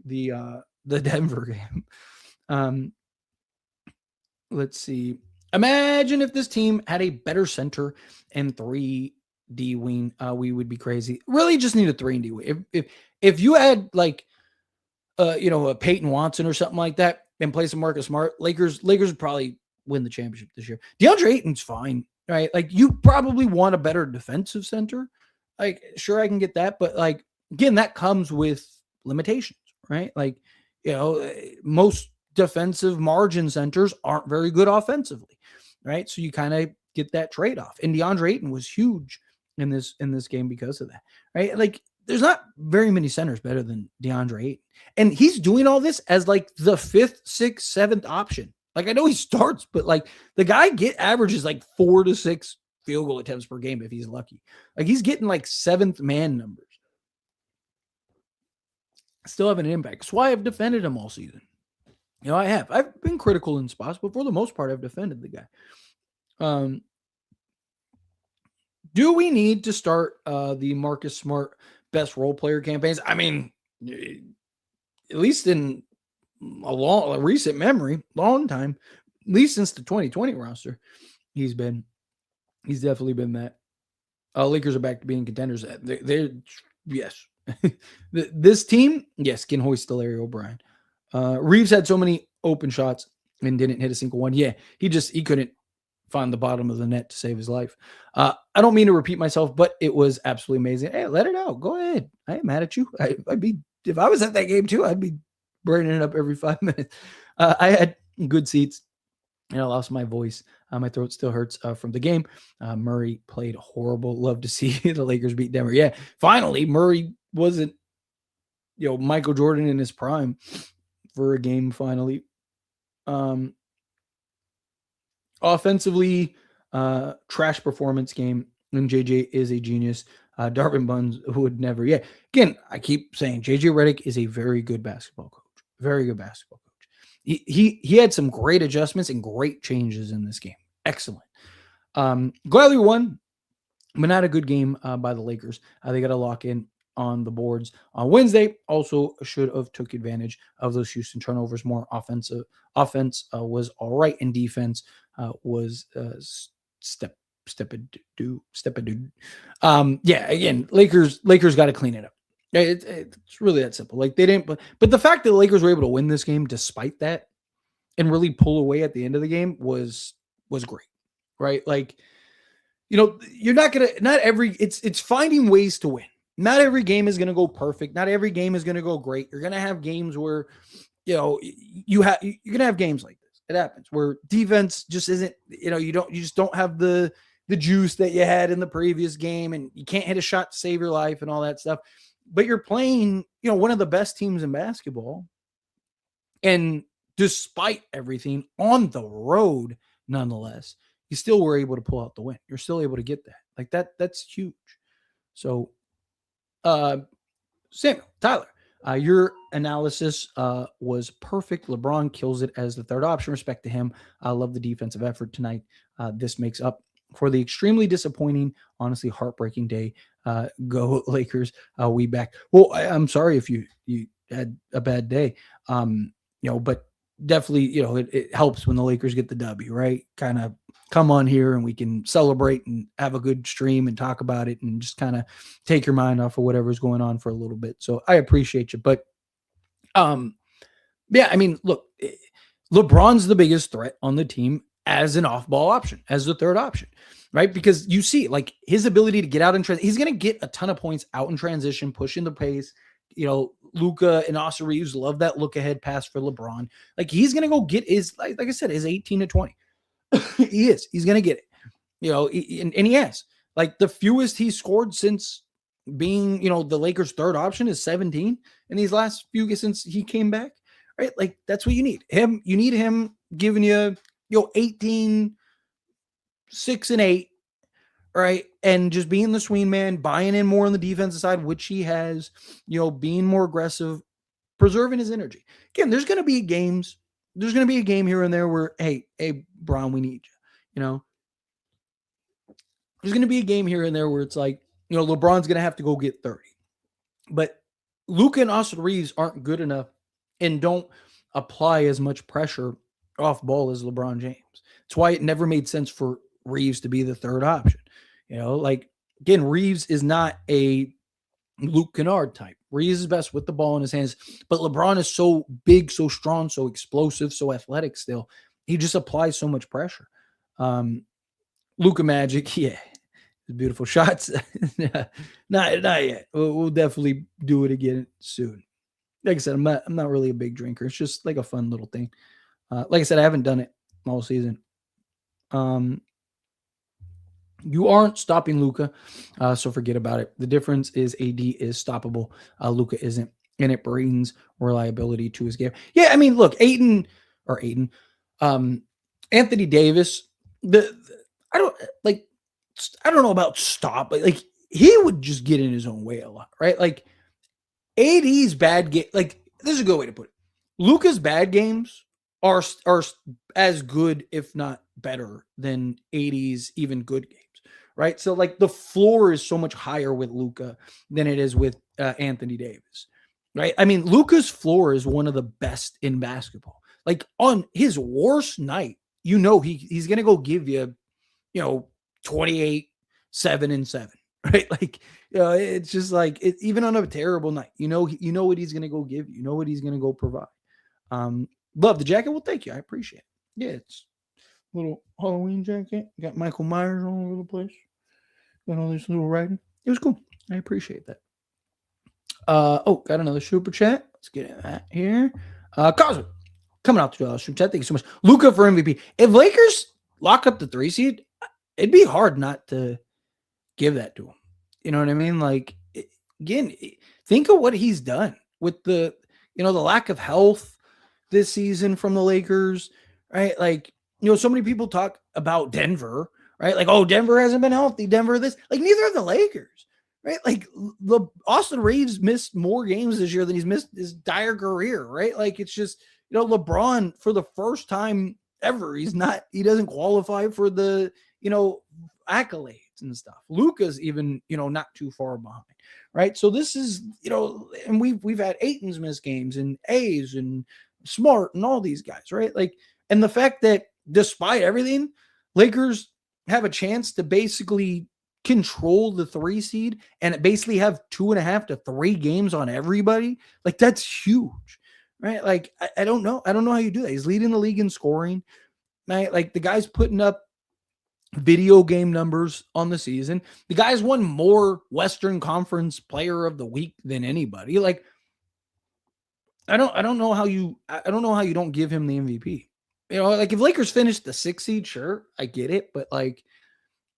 the Denver game. Let's see. Imagine if this team had a better center and 3D wing, we would be crazy. Really just need a 3D wing. If you had like a Peyton Watson or something like that and play some Marcus Smart, Lakers would probably win the championship this year. DeAndre Ayton's fine, right? Like you probably want a better defensive center. Like sure I can get that, but like again that comes with limitations, right? Like most defensive margin centers aren't very good offensively, right? So you kind of get that trade-off. And DeAndre Ayton was huge in this game because of that, right? Like there's not very many centers better than DeAndre Ayton. And he's doing all this as like the 5th, 6th, 7th option. Like I know he starts, but like the guy averages like 4 to 6 field goal attempts per game if he's lucky. Like he's getting like 7th man numbers. Still have an impact. That's why I've defended him all season. I have. I've been critical in spots, but for the most part, I've defended the guy. Do we need to start the Marcus Smart best role player campaigns? I mean, at least in a recent memory, long time, at least since the 2020 roster. He's definitely been that. Lakers are back to being contenders. They're yes. This team, yes, can hoist the Larry O'Brien. Reeves had so many open shots and didn't hit a single one. Yeah, he couldn't find the bottom of the net to save his life. I don't mean to repeat myself, but it was absolutely amazing. Hey, let it out. Go ahead. I ain't mad at you. I'd be if I was at that game too. I'd be burning it up every 5 minutes. I had good seats and I lost my voice. My throat still hurts from the game. Murray played horrible. Love to see the Lakers beat Denver. Yeah, finally, Murray wasn't, Michael Jordan in his prime for a game. Finally, offensively, trash performance game. And JJ is a genius. Darvin Buns would never. Yeah, again, I keep saying JJ Redick is a very good basketball coach. Very good basketball coach. He had some great adjustments and great changes in this game. Excellent. Gladly won, but not a good game by the Lakers. They got to lock in on the boards on Wednesday. Also should have took advantage of those Houston turnovers more. Offense was all right, and defense was step. Yeah, again, Lakers got to clean it up. It's really that simple. Like they didn't, but the fact that the Lakers were able to win this game despite that and really pull away at the end of the game was great, right? Like, you're not it's finding ways to win. Not every game is going to go perfect. Not every game is going to go great. You're going to have games where, you're going to have games like this. It happens where defense just isn't, you just don't have the juice that you had in the previous game, and you can't hit a shot to save your life and all that stuff. But you're playing, one of the best teams in basketball. And despite everything on the road, nonetheless, you still were able to pull out the win. You're still able to get that. Like that's huge. So, Samuel, Tyler, your analysis was perfect. LeBron kills it as the third option. Respect to him. I love the defensive effort tonight. This makes up for the extremely disappointing, honestly heartbreaking day. Go Lakers. We back. Well, I'm sorry if you had a bad day. But definitely, it helps when the Lakers get the W, right? Kind of come on here and we can celebrate and have a good stream and talk about it and just kind of take your mind off of whatever's going on for a little bit. So I appreciate you. But yeah, I mean, look, LeBron's the biggest threat on the team as an off-ball option, as the third option, right? Because you see, like, his ability to get out in transition, he's going to get a ton of points out in transition, pushing the pace. Luka and Austin Reeves love that look-ahead pass for LeBron. Like, he's going to go get his, like I said, his 18 to 20. He is. He's going to get it. And he has. Like, the fewest he's scored since being, the Lakers' third option is 17 in these last few since he came back, right? Like, that's what you need. You need him giving you, 18, 6 and 8, right? And just being the swing man, buying in more on the defensive side, which he has, being more aggressive, preserving his energy. Again, there's going to be games. There's going to be a game here and there where, hey, Bron, we need you. There's going to be a game here and there where it's like, LeBron's going to have to go get 30. But Luka and Austin Reeves aren't good enough and don't apply as much pressure off ball as LeBron James. That's why it never made sense for Reeves to be the third option. Like, again, Reeves is not a Luke Kennard type. Reeves is best with the ball in his hands, but LeBron is so big, so strong, so explosive, so athletic still. He just applies so much pressure. Luka Magic, yeah, beautiful shots. not yet. We'll definitely do it again soon. Like I said, I'm not really a big drinker. It's just like a fun little thing. Like I said, I haven't done it all season. You aren't stopping Luka, so forget about it. The difference is AD is stoppable. Luka isn't, and it brings reliability to his game. Yeah, I mean, look, Anthony Davis. I don't know about stop, but like he would just get in his own way a lot, right? Like AD's bad game. Like, this is a good way to put it. Luka's bad games are as good, if not better, than AD's even good games, right? So, like, the floor is so much higher with Luka than it is with Anthony Davis. right? I mean, Luka's floor is one of the best in basketball. Like on his worst night, he's gonna go give you, 28, 7 and 7, right? Like, it's just like even on a terrible night, you know what he's gonna go give you, what he's gonna go provide. Um, Love the jacket. Well, thank you. I appreciate it. Yeah, it's a little Halloween jacket. Got Michael Myers all over the place. Got all this little writing. It was cool. I appreciate that. Got another super chat. Let's get in that here. Cosmo, coming out to super chat. Thank you so much. Luka for MVP. If Lakers lock up the 3 seed, it'd be hard not to give that to him. You know what I mean? Like, again, think of what he's done with the lack of health this season from the Lakers, right? Like, so many people talk about Denver, right? Like, oh, Denver hasn't been healthy. Denver this. Like, neither are the Lakers, right? Like, the Austin Reeves missed more games this year than he's missed his entire career, right? Like, it's just, LeBron, for the first time ever, he doesn't qualify for the, accolades and stuff. Luka's even, not too far behind, right? So this is, and we've had Ayton's missed games and A's and Smart and all these guys, right? Like, and the fact that despite everything, Lakers have a chance to basically control the 3 seed and basically have 2.5 to 3 games on everybody. Like, that's huge, right? Like, I don't know. I don't know how you do that. He's leading the league in scoring, right? Like, the guy's putting up video game numbers on the season. The guy's won more Western Conference Player of the Week than anybody. Like, I don't know how you don't give him the MVP. Like, if Lakers finish the 6 seed, sure, I get it, but like,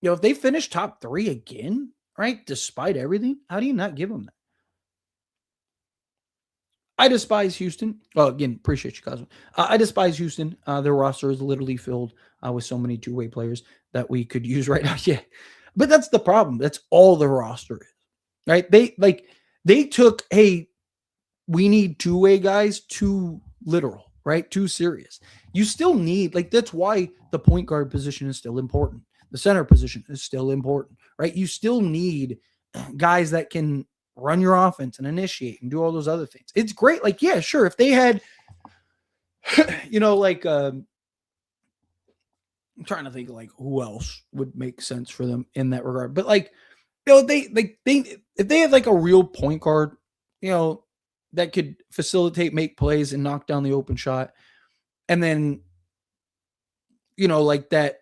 if they finish top 3 again, right, despite everything, how do you not give them that? I despise Houston. Well, again, appreciate you, Cosmo. I despise Houston. Their roster is literally filled with so many two-way players that we could use right now. Yeah, but that's the problem. That's all the roster is, right? They took, hey, we need two-way guys too literal, right? Too serious. You still need, like, that's why the point guard position is still important. The center position is still important, right? You still need guys that can run your offense and initiate and do all those other things. It's great. Like, yeah, sure. If they had, I'm trying to think like who else would make sense for them in that regard. But like, they if they had like a real point guard, that could facilitate, make plays, and knock down the open shot, and then, like that,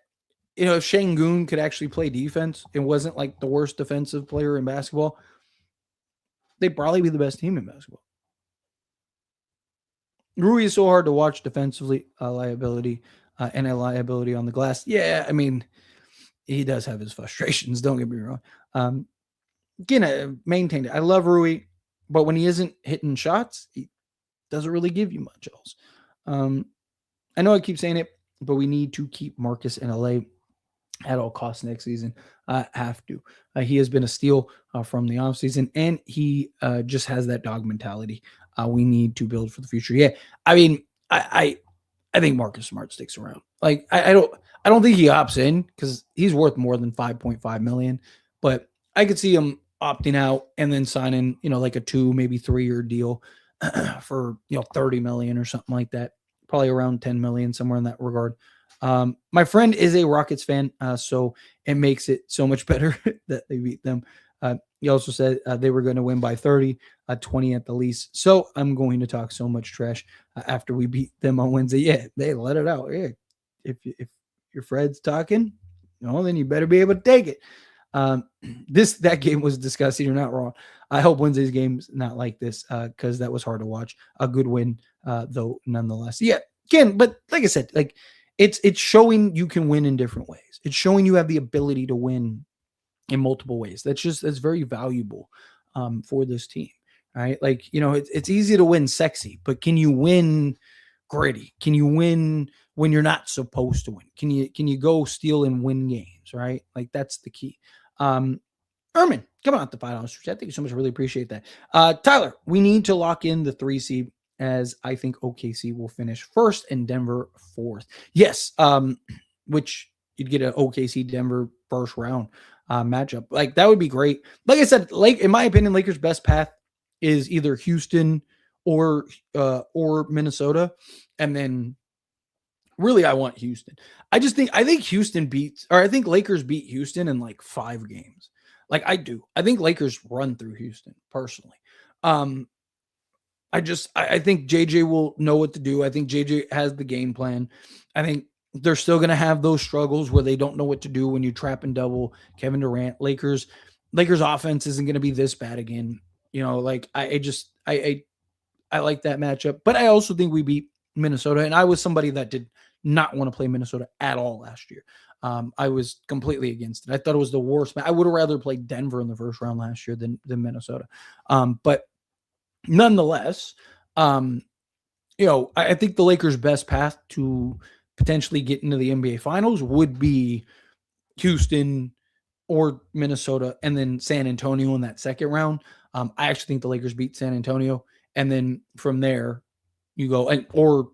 if Şengün could actually play defense and wasn't like the worst defensive player in basketball, they'd probably be the best team in basketball. Rui is so hard to watch defensively, liability, and a liability on the glass. Yeah, I mean, he does have his frustrations. Don't get me wrong. Again, I maintained it. I love Rui, but when he isn't hitting shots, he doesn't really give you much else. I know I keep saying it, but we need to keep Marcus in LA at all costs next season. Have to. He has been a steal from the offseason, and he just has that dog mentality. We need to build for the future. Yeah, I mean, I think Marcus Smart sticks around. Like, I don't think he opts in because he's worth more than $5.5 million. But I could see him opting out and then signing, like a 2, maybe 3-year deal for $30 million or something like that. Probably around $10 million, somewhere in that regard. My friend is a Rockets fan, so it makes it so much better that they beat them. He also said they were going to win by 30, 20 at the least. So I'm going to talk so much trash after we beat them on Wednesday. Yeah, they let it out. Yeah, if your Fred's talking, then you better be able to take it. That game was disgusting. You're not wrong. I hope Wednesday's game's not like this because that was hard to watch. A good win, though, nonetheless. Yeah, again, but like I said, like it's showing you can win in different ways. It's showing you have the ability to win in multiple ways. That's very valuable for this team, right? Like, it's easy to win sexy, but can you win gritty? Can you win when you're not supposed to win? Can you go steal and win games, right? Like, that's the key. Ermin, come on, the $5. Thank you so much. I really appreciate that. Tyler, we need to lock in the 3 seed, as I think OKC will finish first and Denver fourth. Yes, which you'd get an OKC Denver first round matchup. Like, that would be great. Like I said, in my opinion, Lakers' best path is either Houston or Minnesota, and then really I want Houston. I think Lakers beat Houston in like 5 games. Like I do. I think Lakers run through Houston personally. Um, I think JJ will know what to do. I think JJ has the game plan. I think they're still going to have those struggles where they don't know what to do when you trap and double Kevin Durant. Lakers offense isn't going to be this bad again. Like I like that matchup, but I also think we beat Minnesota, and I was somebody that did not want to play Minnesota at all last year. I was completely against it. I thought it was the worst. I would have rather played Denver in the first round last year than Minnesota. But nonetheless, I think the Lakers' best path to potentially get into the NBA Finals would be Houston or Minnesota, and then San Antonio in that second round. I actually think the Lakers beat San Antonio, and then from there you go, or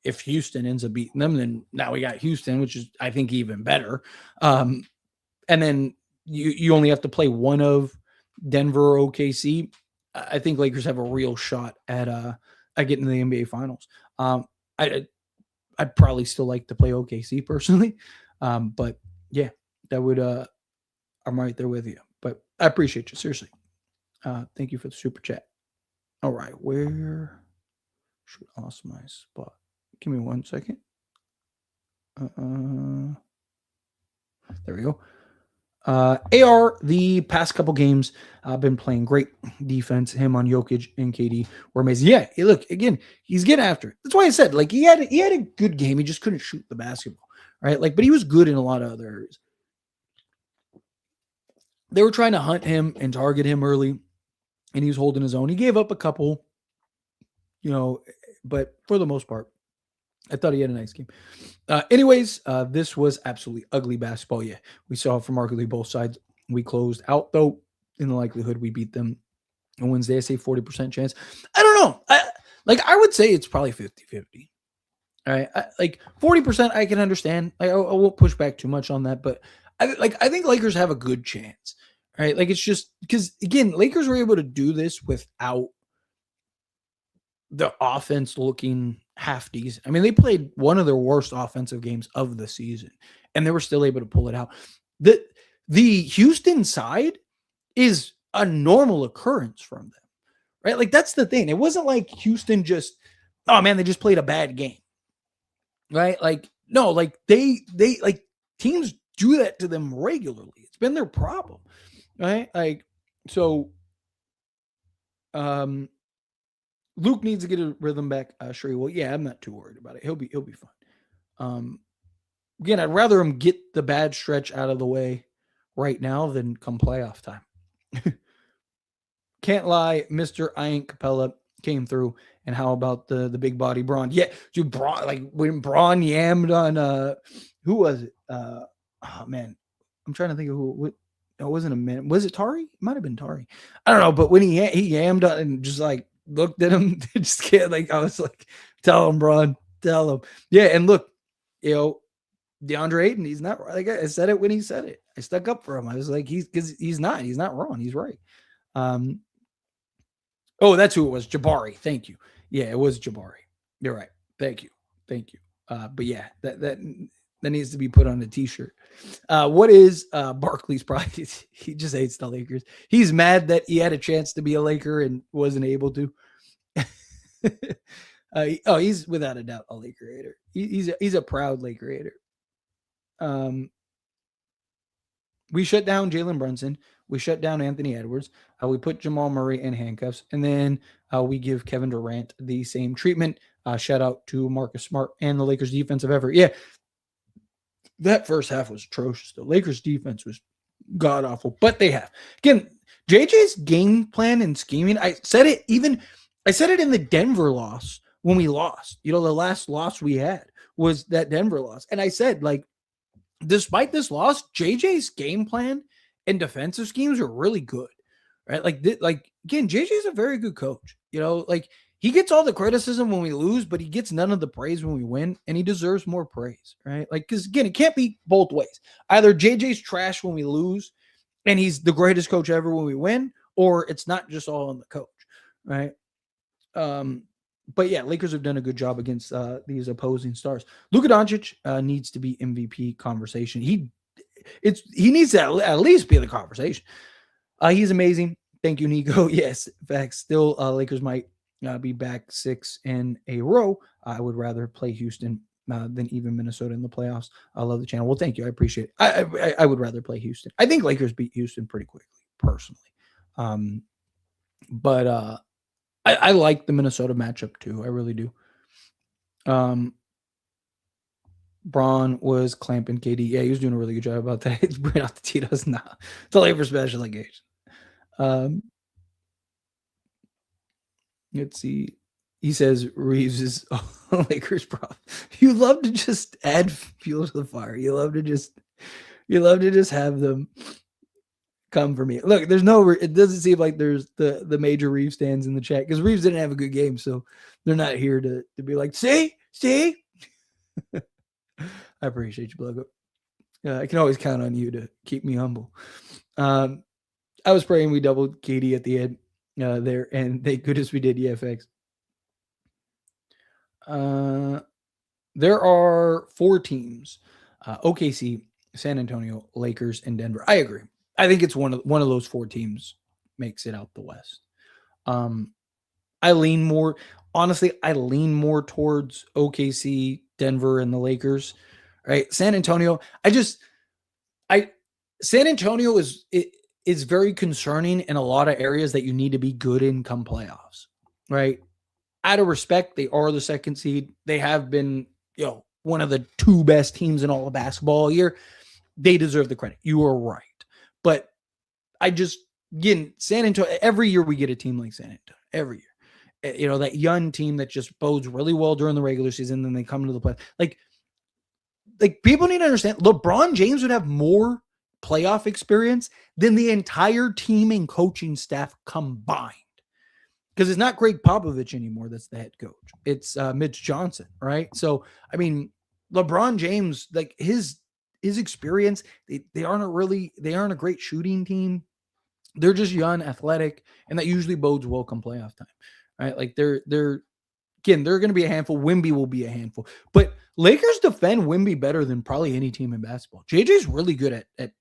if Houston ends up beating them, then now we got Houston, which is I think even better. And then you only have to play one of Denver or OKC. I think Lakers have a real shot at getting to the NBA Finals. I'd probably still like to play OKC personally, but yeah, that would. I'm right there with you. But I appreciate you seriously. Thank you for the super chat. All right, where should I lost my spot? Give me 1 second. There we go. AR, the past couple games, been playing great defense. Him on Jokic and KD were amazing. Yeah, look, again, he's getting after it. That's why I said, like, he had a good game. He just couldn't shoot the basketball, right? Like, but he was good in a lot of other areas. They were trying to hunt him and target him early, and he was holding his own. He gave up a couple, but for the most part, I thought he had a nice game. Anyways, this was absolutely ugly basketball. Yeah, we saw it from arguably both sides. We closed out, though, in the likelihood we beat them on Wednesday. I say 40% chance. I don't know. I would say it's probably 50-50. All right. Like 40%, I can understand. I won't push back too much on that, but I think Lakers have a good chance. Right. Like it's just because, again, Lakers were able to do this without the offense looking half decent. I mean, they played one of their worst offensive games of the season, and they were still able to pull it out. The Houston side is a normal occurrence from them, right? Like that's the thing. It wasn't like Houston just, oh man, they just played a bad game, right? Like no, like they like teams do that to them regularly. It's been their problem, right? Like so. Luke needs to get a rhythm back. Sure he will. Yeah, I'm not too worried about it. He'll be fine. Again, I'd rather him get the bad stretch out of the way right now than come playoff time. Can't lie, Mr. Ian Capella came through. And how about the big body Braun? Yeah, dude, Braun, like when Braun yammed on who was it? Oh man, I'm trying to think of who. It wasn't a man. Was it Tari? It might have been Tari. I don't know. But when he yammed on and just like looked at him, just can't, like I was like, tell him, Braun, tell him. Yeah, and look, DeAndre Ayton, he's not like I said it when he said it. I stuck up for him. I was like, he's not wrong. He's right. Oh, that's who it was. Jabari. Thank you. Yeah, it was Jabari. You're right. Thank you. But yeah, that needs to be put on a t-shirt. What is Barkley's probably he just hates the Lakers. He's mad that he had a chance to be a Laker and wasn't able to. He's without a doubt a Laker hater. He's a proud Laker hater. We shut down Jalen Brunson. We shut down Anthony Edwards. We put Jamal Murray in handcuffs. And then we give Kevin Durant the same treatment. Shout out to Marcus Smart and the Lakers defensive effort. Yeah, that first half was atrocious. The Lakers defense was god awful, but they have. Again, JJ's game plan and scheming, I said it in the Denver loss when we lost. The last loss we had was that Denver loss. And I said, like, despite this loss, JJ's game plan and defensive schemes are really good, right? Like again, JJ's a very good coach. Like he gets all the criticism when we lose, but he gets none of the praise when we win, and he deserves more praise, right? Like, because again, it can't be both ways. Either JJ's trash when we lose, and he's the greatest coach ever when we win, or it's not just all on the coach, right? But yeah, Lakers have done a good job against these opposing stars. Luka Doncic needs to be MVP conversation. He needs to at least be in the conversation. He's amazing. Thank you, Nico. Yes, in fact, still Lakers might be back 6 in a row. I would rather play Houston than even Minnesota in the playoffs. I love the channel. Well, thank you. I appreciate it. I would rather play Houston. I think Lakers beat Houston pretty quickly, personally. But I like the Minnesota matchup too. I really do. Braun was clamping KD. Yeah, he was doing a really good job about that. It's bringing out the Tito's now. It's only for special occasion. Let's see. He says Reeves is a Lakers prop. You love to just add fuel to the fire. You love to just have them come for me. Look, it doesn't seem like there's the major Reeves stands in the chat because Reeves didn't have a good game, so they're not here to be like, see. I appreciate you, Bluggo. I can always count on you to keep me humble. I was praying we doubled KD at the end there, and thank goodness we did. EFX. There are 4 teams: OKC, San Antonio, Lakers, and Denver. I agree. I think it's one of those 4 teams makes it out the West. I lean more towards OKC, Denver, and the Lakers. Right, San Antonio. San Antonio is very concerning in a lot of areas that you need to be good in come playoffs. Right, out of respect, they are the 2nd seed. They have been, one of the 2 best teams in all of basketball all year. They deserve the credit. You are right. But again, San Antonio, every year we get a team like San Antonio. Every year. That young team that just bodes really well during the regular season, then they come into the playoffs. Like people need to understand, LeBron James would have more playoff experience than the entire team and coaching staff combined. Because it's not Greg Popovich anymore that's the head coach. It's Mitch Johnson, right? So, I mean, LeBron James, like his experience, they aren't a great shooting team. They're just young, athletic, and that usually bodes well come playoff time, right? Like they're going to be a handful. Wemby will be a handful, but Lakers defend Wemby better than probably any team in basketball. JJ's really good at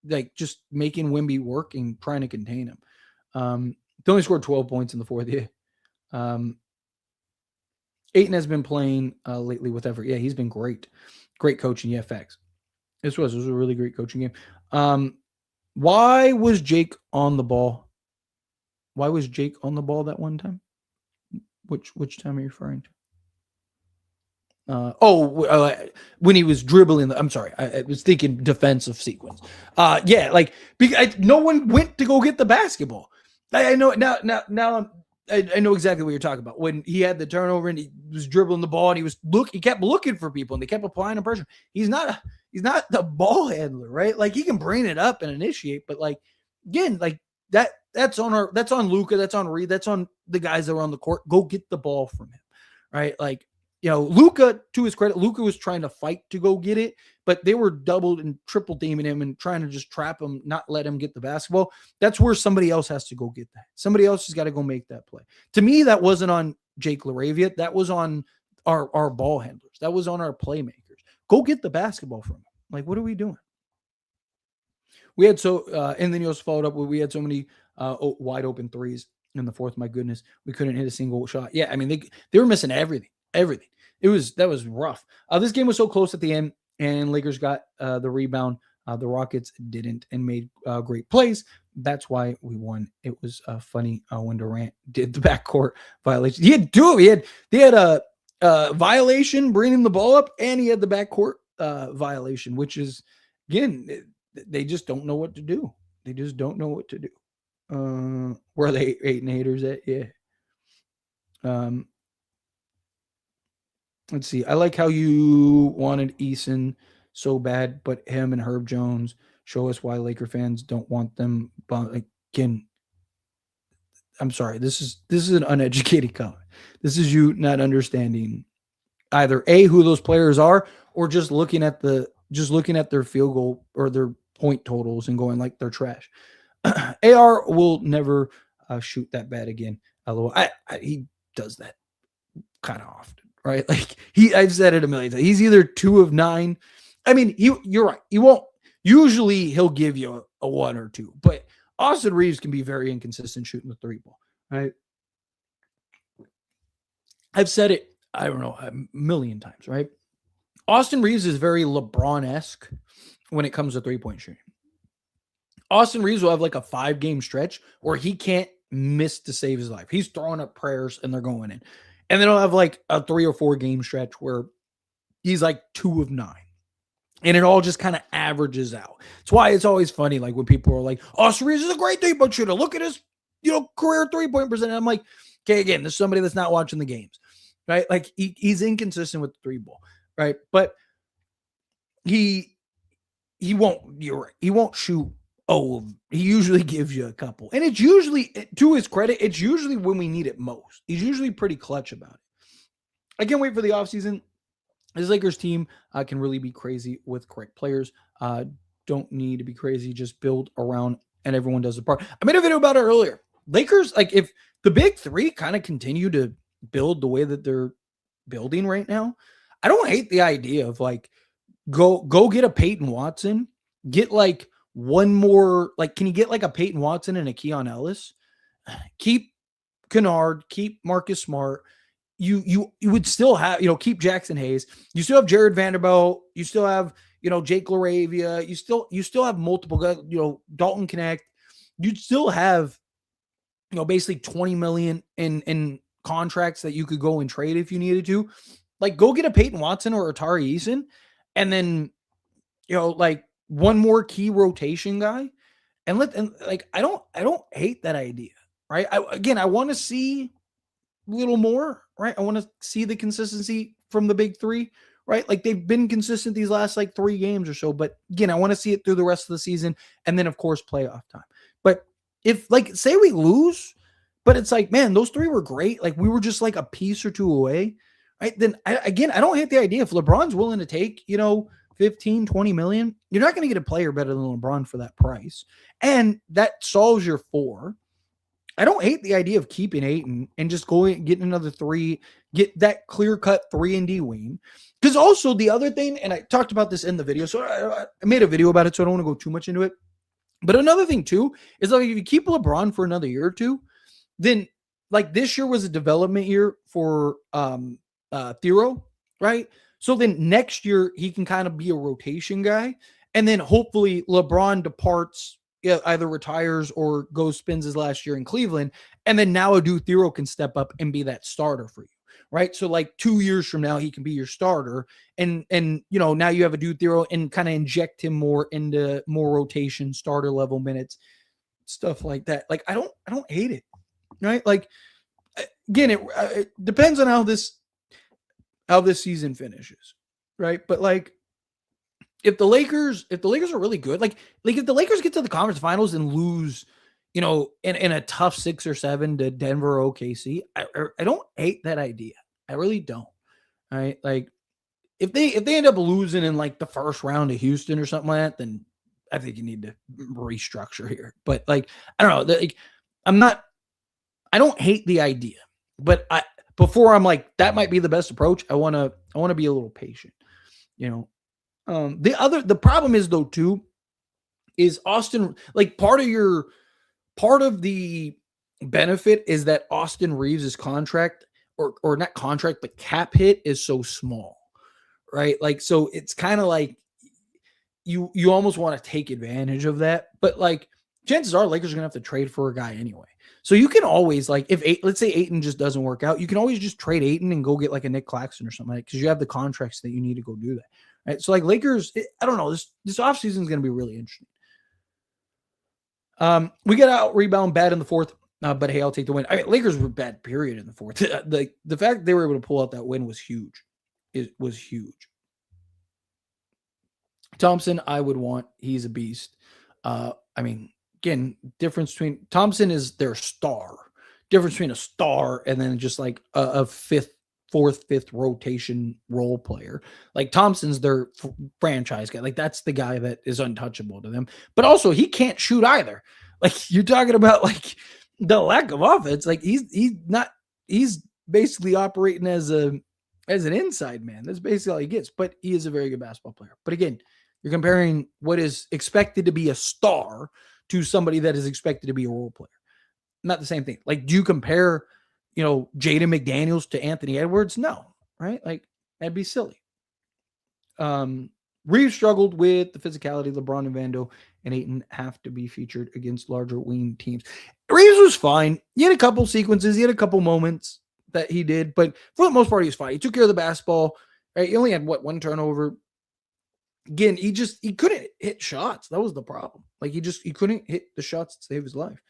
like just making Wemby work and trying to contain him. They only scored 12 points in the 4th year. Ayton has been playing lately with effort. Yeah, he's been great. Great coaching. Yeah, facts. This was a really great coaching game. Why was Jake on the ball? Why was Jake on the ball that one time? Which time are you referring to? When he was dribbling. I'm sorry. I was thinking defensive sequence. Yeah, like no one went to go get the basketball. I know now. I know exactly what you're talking about. When he had the turnover and he was dribbling the ball and he kept looking for people and they kept applying pressure. He's not the ball handler, right? Like he can bring it up and initiate, but like again, like that's on Luka, that's on Reed, that's on the guys that are on the court. Go get the ball from him, right? Like Luka, to his credit, Luka was trying to fight to go get it, but they were doubled and triple teaming him and trying to just trap him, not let him get the basketball. That's where somebody else has to go get that. Somebody else has got to go make that play. To me, that wasn't on Jake LaRavia. That was on our ball handlers. That was on our playmakers. Go get the basketball from him. Like, what are we doing? We had and then you also followed up with we had so many wide open threes in the 4th. My goodness, we couldn't hit a single shot. Yeah, I mean they were missing everything. That was rough. This game was so close at the end, and Lakers got the rebound. The Rockets didn't and made great plays. That's why we won. It was funny when Durant did the backcourt violation. He had 2. They had a violation bringing the ball up, and he had the backcourt violation, which is again they just don't know what to do. They just don't know what to do. Where are they 8 haters at? Yeah. Let's see. I like how you wanted Eason so bad, but him and Herb Jones show us why Laker fans don't want them. But again, I'm sorry. This is an uneducated comment. This is you not understanding either who those players are, or just looking at their field goal or their point totals and going like they're trash. AR will never shoot that bad again. LOL. He does that kind of often, right? Like I've said it a million times. He's either 2 of 9. I mean, you're right. He won't. Usually he'll give you a 1 or 2, but Austin Reeves can be very inconsistent shooting the 3 ball, right? I've said it, I don't know, a million times, right? Austin Reeves is very LeBron-esque when it comes to 3-point shooting. Austin Reeves will have like a 5-game stretch where he can't miss to save his life. He's throwing up prayers and they're going in. And then he'll have like a 3 or 4 game stretch where he's like 2 of 9. And it all just kind of averages out. That's why it's always funny, like when people are like, Austin Reeves is a great 3-point shooter. Look at his, career 3-point percentage. I'm like, okay, again, there's somebody that's not watching the games, right? Like he's inconsistent with the 3 ball, right? But he won't. You're right. He won't shoot. Oh, he usually gives you a couple, and it's usually, to his credit, it's usually when we need it most. He's usually pretty clutch about it. I can't wait for the offseason. This Lakers team can really be crazy with correct players. Don't need to be crazy. Just build around and everyone does their part. I made a video about it earlier. Lakers, like if the big 3 kind of continue to build the way that they're building right now, I don't hate the idea of like, go get a Peyton Watson, get like one more, like, can you get like a Peyton Watson and a Keon Ellis? Keep Kennard, keep Marcus Smart. You would still have, keep Jackson Hayes. You still have Jared Vanderbilt. You still have, Jake LaRavia. You still have multiple guys, Dalton Connect. You'd still have, basically 20 million in contracts that you could go and trade if you needed to. Like, go get a Peyton Watson or Atari Eason, and then, like one more key rotation guy, and I don't hate that idea, right? I want to see a little more, right? I want to see the consistency from the big 3, right? Like they've been consistent these last like 3 games or so, but again, I want to see it through the rest of the season, and then of course playoff time. But if like say we lose, but it's like, man, those 3 were great. Like we were just like a piece or 2 away, right? Then I don't hate the idea. If LeBron's willing to take, 15, 20 million, you're not going to get a player better than LeBron for that price. And that solves your 4. I don't hate the idea of keeping Ayton and just going getting another 3, get that clear-cut 3-and-D wing. Because also the other thing, and I talked about this in the video, so I made a video about it, so I don't want to go too much into it. But another thing too is like if you keep LeBron for another year or 2, then like this year was a development year for Thero, right? So then next year he can kind of be a rotation guy, and then hopefully LeBron departs, either retires or goes spends his last year in Cleveland, and then now Adu Thero can step up and be that starter for you, right? So like 2 years from now he can be your starter, and now you have Adu Thero and kind of inject him more into more rotation, starter level minutes, stuff like that. Like I don't hate it, right? Like again, it depends on how this season finishes, right? But like if the Lakers are really good, like if the Lakers get to the conference finals and lose, in a tough 6 or 7 to Denver or OKC, I don't hate that idea. I really don't. All right. Like if they end up losing in like the first round of Houston or something like that, then I think you need to restructure here. But like, I don't know. Like, I don't hate the idea, but before I'm like, that might be the best approach, I want to be a little patient, The problem is though too, is Austin, like part of the benefit is that Austin Reeves' contract or not contract, but cap hit is so small, right? Like, so it's kind of like you almost want to take advantage of that, but like chances are Lakers are going to have to trade for a guy anyway. So you can always like, let's say Ayton just doesn't work out, you can always just trade Ayton and go get like a Nick Claxton or something like that, because you have the contracts that you need to go do that. Right. So like Lakers, I don't know, this offseason is going to be really interesting. We get out rebound bad in the 4th, but hey, I'll take the win. I mean, Lakers were bad period in the 4th. The fact they were able to pull out that win was huge. It was huge. Thompson, I would want. He's a beast. I mean, again, difference between Thompson is their star. Difference between a star and then just like a 4th, 5th rotation role player. Like Thompson's their franchise guy. Like that's the guy that is untouchable to them. But also he can't shoot either. Like you're talking about like the lack of offense, like he's basically operating as an inside man. That's basically all he gets. But he is a very good basketball player. But again, you're comparing what is expected to be a star to somebody that is expected to be a role player. Not the same thing. Like, do you compare, Jaden McDaniels to Anthony Edwards? No, right? Like, that'd be silly. Reeves struggled with the physicality. LeBron and Vando and Ayton have to be featured against larger wing teams. Reeves was fine. He had a couple sequences. He had a couple moments that he did, but for the most part, he was fine. He took care of the basketball. Right? He only had one turnover. Again, he couldn't hit shots. That was the problem. Like he couldn't hit the shots to save his life.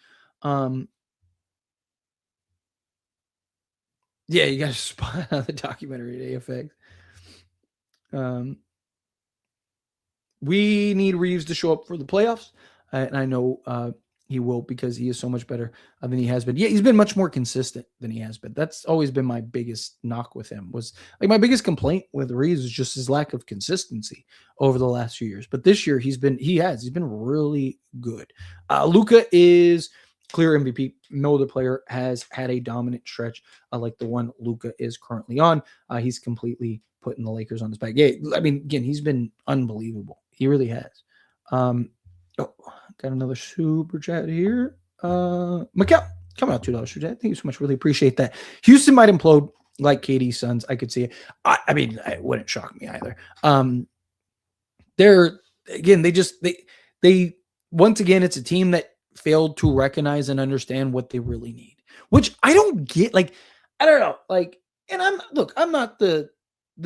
Yeah, you got to spot on the documentary at AFX. We need Reeves to show up for the playoffs, and I know he will because he is so much better than he has been. Yeah, he's been much more consistent than he has been. That's always been my biggest knock with him. Was like my biggest complaint with Reeves is just his lack of consistency over the last few years. But this year he's been really good. Luka is clear MVP. No other player has had a dominant stretch like the one Luka is currently on. He's completely putting the Lakers on his back. Yeah, I mean, again, he's been unbelievable. He really has. Got another super chat here. Mikel, coming out $2 super chat. Thank you so much. Really appreciate that. Houston might implode like KD's Suns. I could see it. I mean, it wouldn't shock me either. They once again, it's a team that failed to recognize and understand what they really need, which I don't get. Like, I don't know. Like, and I'm not the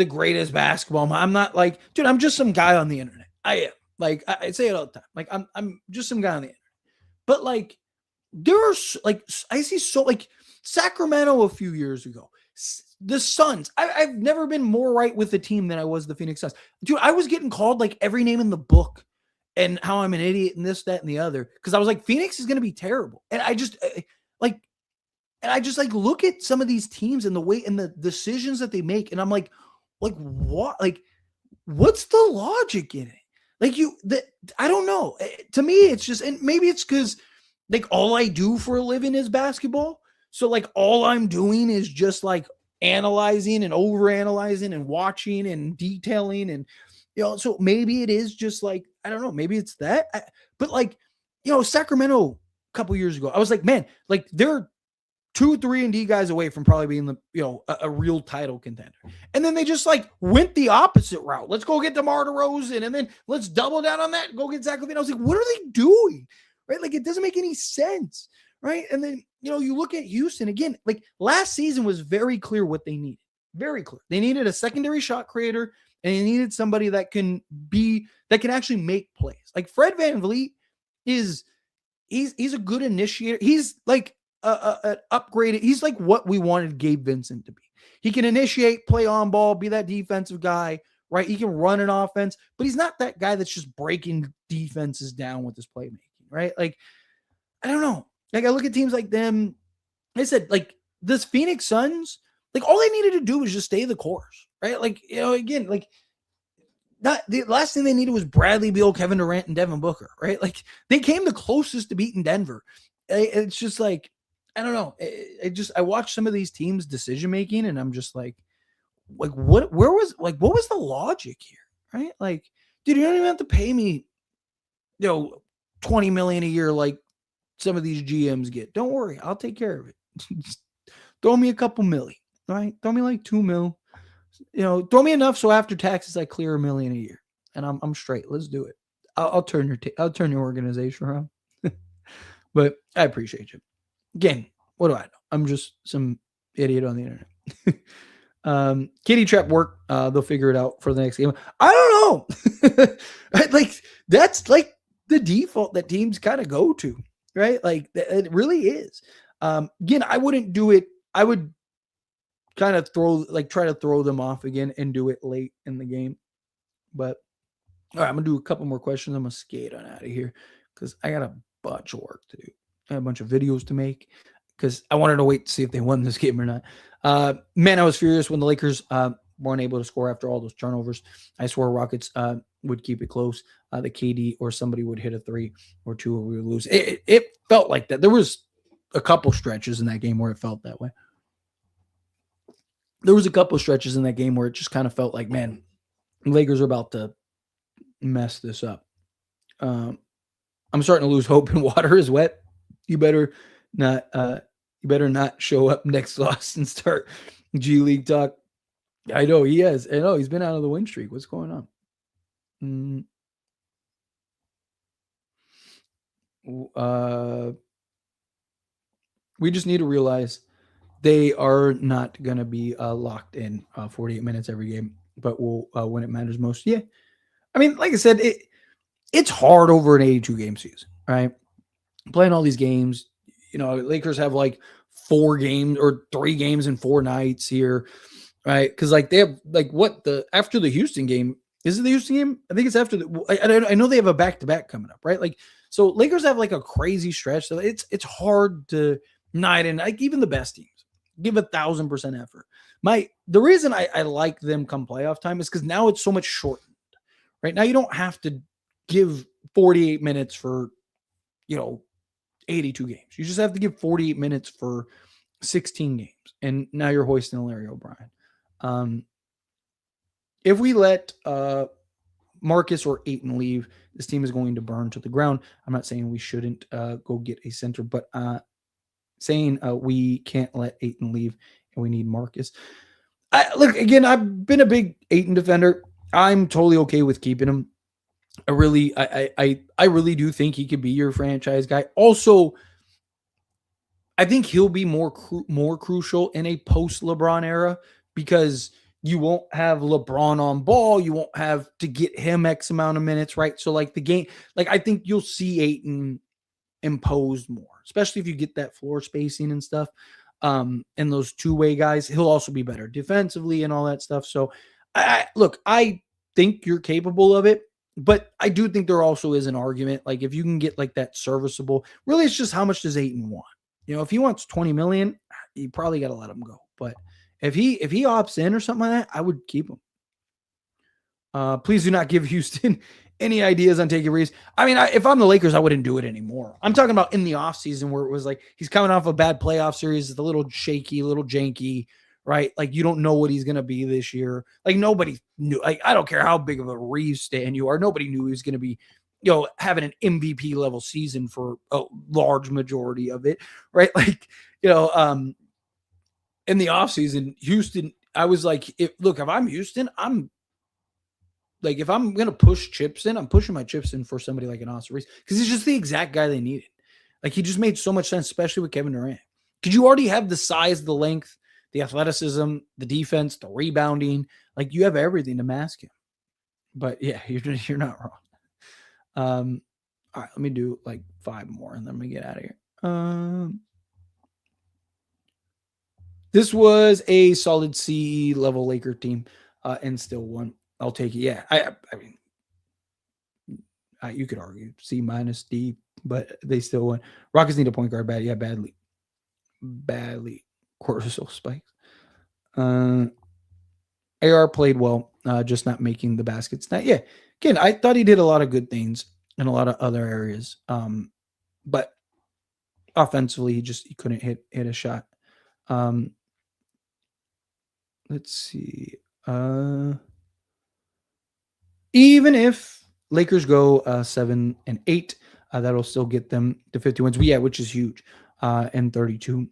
greatest basketball. I'm not like, dude, I'm just some guy on the internet. I am. Like, I say it all the time. Like, I'm just some guy on the internet. But like, there's like, I see so like Sacramento a few years ago, the Suns. I've never been more right with the team than I was the Phoenix Suns. Dude, I was getting called like every name in the book and how I'm an idiot and this, that, and the other. Cause I was like, Phoenix is going to be terrible. And I just look at some of these teams and the way and the decisions that they make. And I'm like what? Like, what's the logic in it? Like I don't know. To me, it's just, and maybe it's because like all I do for a living is basketball. So like all I'm doing is just like analyzing and overanalyzing and watching and detailing. And, so maybe it is just like, I don't know, maybe it's that. But like, Sacramento a couple years ago, I was like, man, like they're 2, 3, and D guys away from probably being a real title contender. And then they just like went the opposite route. Let's go get DeMar DeRozan, and then let's double down on that and go get Zach LaVine. I was like, what are they doing? Right? Like, it doesn't make any sense. Right. And then, you look at Houston again, like last season was very clear what they needed. Very clear. They needed a secondary shot creator, and they needed somebody that can actually make plays. Like Fred VanVleet he's a good initiator. He's like, upgraded. He's like what we wanted Gabe Vincent to be. He can initiate, play on ball, be that defensive guy, right? He can run an offense, but he's not that guy that's just breaking defenses down with his playmaking, right? Like, I don't know. Like, I look at teams like them. I said, like, this Phoenix Suns, like, all they needed to do was just stay the course, right? Like, again, like, not the last thing they needed was Bradley Beal, Kevin Durant, and Devin Booker, right? Like, they came the closest to beating Denver. It's just like, I don't know. I watch some of these teams' decision making, and I'm just like what was the logic here, right? Like, dude, you don't even have to pay me, $20 million a year like some of these GMs get. Don't worry, I'll take care of it. Just throw me a couple million, right? Throw me like $2 million. Throw me enough so after taxes I clear $1 million a year, and I'm straight. Let's do it. I'll turn your organization around. But I appreciate you. Again, what do I know? I'm just some idiot on the internet. Kitty trap work. They'll figure it out for the next game. I don't know. Like, that's like the default that teams kind of go to, right? Like, it really is. Again, I wouldn't do it. I would kind of try to throw them off again and do it late in the game. But all right, I'm gonna do a couple more questions. I'm gonna skate on out of here because I got a bunch of work to do. I have a bunch of videos to make because I wanted to wait to see if they won this game or not. Man, I was furious when the Lakers weren't able to score after all those turnovers. I swore Rockets would keep it close. The KD or somebody would hit a 3 or 2 or we would lose. It felt like that. There was a couple stretches in that game where it felt that way. There was a couple stretches in that game where it just kind of felt like, man, Lakers are about to mess this up. I'm starting to lose hope, and water is wet. You better not. You better not show up next loss and start G League talk. I know he has. I know he's been out of the win streak. What's going on? We just need to realize they are not going to be locked in 48 minutes every game, but will when it matters most. Yeah, I mean, like I said, it's hard over an 82 game season, right? Playing all these games, Lakers have like 4 games or 3 games in 4 nights here, right? Because like they have like after the Houston game. Is it the Houston game? I think it's after I know they have a back-to-back coming up, right? Like, so Lakers have like a crazy stretch. So it's hard to night and like even the best teams give 1,000% effort. The reason I like them come playoff time is because now it's so much shortened, right? Now you don't have to give 48 minutes for 82 games. You just have to give 48 minutes for 16 games, and now you're hoisting Larry O'Brien. If we let Marcus or Ayton leave, this team is going to burn to the ground. I'm not saying we shouldn't go get a center, but saying we can't let Ayton leave and we need Marcus. Look, again, I've been a big Ayton defender. I'm totally okay with keeping him. I really do think he could be your franchise guy. Also, I think he'll be more crucial in a post LeBron era because you won't have LeBron on ball. You won't have to get him X amount of minutes, right? So like the game, like I think you'll see Ayton imposed more, especially if you get that floor spacing and stuff. And those two-way guys, he'll also be better defensively and all that stuff. So I think you're capable of it, but I do think there also is an argument. Like if you can get like that serviceable, really it's just how much does Ayton want? If he wants 20 million, you probably got to let him go. But if he opts in or something like that, I would keep him. Please do not give Houston any ideas on taking Reeves. I mean, if I'm the Lakers, I wouldn't do it anymore. I'm talking about in the offseason where it was like he's coming off a bad playoff series. It's a little shaky, a little janky, right? Like you don't know what he's going to be this year. Like nobody knew. Like I don't care how big of a Reeves stan you are. Nobody knew he was going to be, having an MVP level season for a large majority of it, right? Like, in the offseason, Houston, I was like, if I'm Houston, I'm like, if I'm going to push chips in, I'm pushing my chips in for somebody like an Austin Reeves because he's just the exact guy they needed. Like, he just made so much sense, especially with Kevin Durant. Because you already have the size, the length, the athleticism, the defense, the rebounding. Like, you have everything to mask him. But, yeah, you're not wrong. All right, let me do, 5 more, and then we get out of here. This was a solid C level Laker team, and still won. I'll take it. Yeah, I mean, you could argue C minus D, but they still won. Rockets need a point guard bad. Yeah, badly. Cortisol spikes. AR played well, just not making the baskets. Now, yeah, again, I thought he did a lot of good things in a lot of other areas, but offensively, he couldn't hit a shot. Let's see. Even if Lakers go 7-8, that'll still get them to 50 wins. Yeah, which is huge. And 32.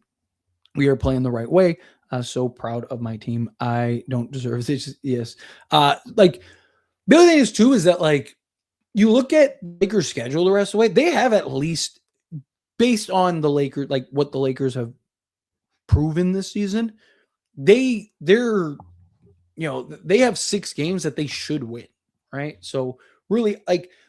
We are playing the right way. So proud of my team. I don't deserve this. Yes. The other thing is too is that you look at Lakers' schedule the rest of the way. They have at least, based on the Lakers, what the Lakers have proven this season, they're they have 6 games that they should win. Right. So really,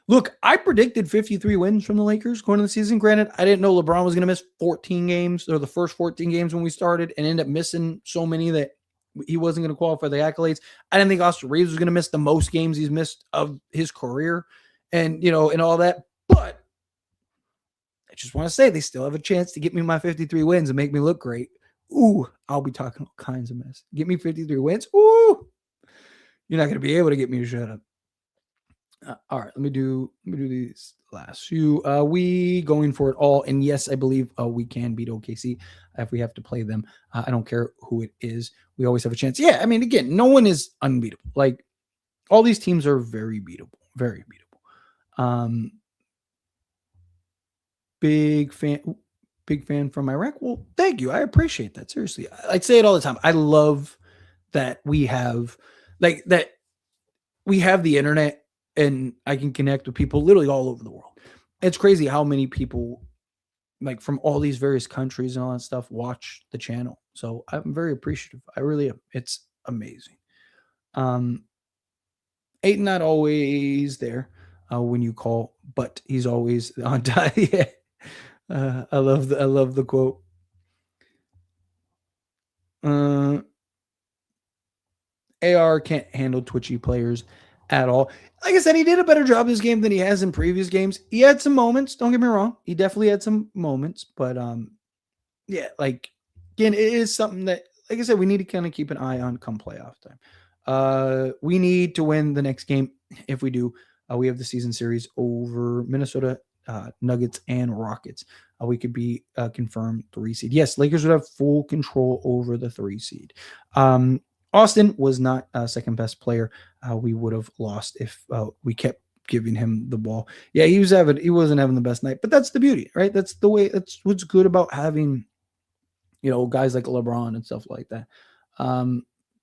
look, I predicted 53 wins from the Lakers going into the season. Granted, I didn't know LeBron was going to miss 14 games or the first 14 games when we started and end up missing so many that he wasn't going to qualify the accolades. I didn't think Austin Reeves was going to miss the most games he's missed of his career and, and all that. But I just want to say they still have a chance to get me my 53 wins and make me look great. Ooh, I'll be talking all kinds of mess. Get me 53 wins. Ooh, you're not going to be able to get me to shut up. All right, let me do these last few. We going for it all, and yes, I believe we can beat OKC if we have to play them. I don't care who it is. We always have a chance. Yeah, I mean, again, no one is unbeatable. Like all these teams are very beatable, very beatable. Big fan, big fan from Iraq. Well, thank you. I appreciate that. Seriously, I say it all the time. I love that we have like that we have the internet and I can connect with people literally all over the world. It's crazy how many people like from all these various countries and all that stuff watch the channel. So I'm very appreciative. I really am. It's amazing. Um, Ayton not always there when you call, but he's always on time. Yeah. I love the quote. Uh, AR can't handle twitchy players at all. Like I said, he did a better job this game than he has in previous games. He had some moments. Don't get me wrong. He definitely had some moments, but yeah, like again, it is something that, like I said, we need to kind of keep an eye on come playoff time. We need to win the next game. If we do, we have the season series over Minnesota Nuggets and Rockets. We could be confirmed 3 seed. Yes, Lakers would have full control over the 3 seed. Austin was not second best player. We would have lost if we kept giving him the ball. Yeah, he wasn't having the best night, but that's the beauty, right? That's the way. That's what's good about having, guys like LeBron and stuff like that.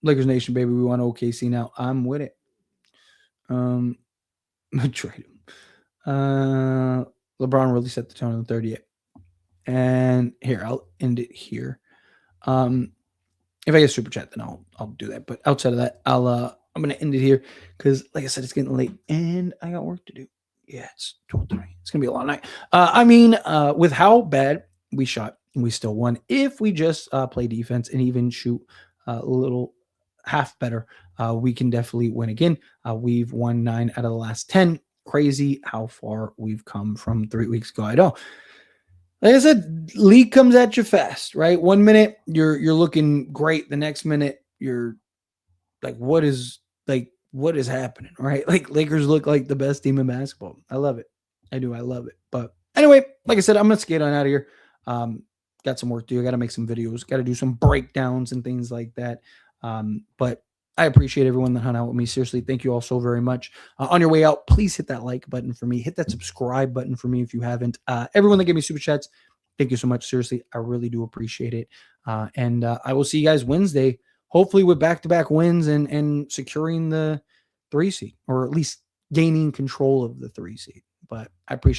Lakers Nation, baby, we want OKC now. I'm with it. Trade him. LeBron really set the tone in the 30th. And here, I'll end it here. If I get super chat, then I'll do that. But outside of that, I'm gonna end it here because, like I said, it's getting late and I got work to do. Yeah, it's 12:30. It's gonna be a long night. With how bad we shot, we still won. If we just play defense and even shoot a little half better, we can definitely win again. We've won 9 out of the last 10. Crazy how far we've come from 3 weeks ago. I know. Like I said, league comes at you fast, right? 1 minute you're looking great. The next minute you're like, what is happening, right? Like Lakers look like the best team in basketball. I love it. I do. I love it. But anyway, like I said, I'm gonna skate on out of here. Got some work to do. I got to make some videos. Got to do some breakdowns and things like that. But I appreciate everyone that hung out with me. Seriously, thank you all so very much. On your way out, please hit that like button for me. Hit that subscribe button for me if you haven't. Everyone that gave me super chats, thank you so much. Seriously, I really do appreciate it. And I will see you guys Wednesday, hopefully with back-to-back wins and securing the 3 seed, or at least gaining control of the 3 seed. But I appreciate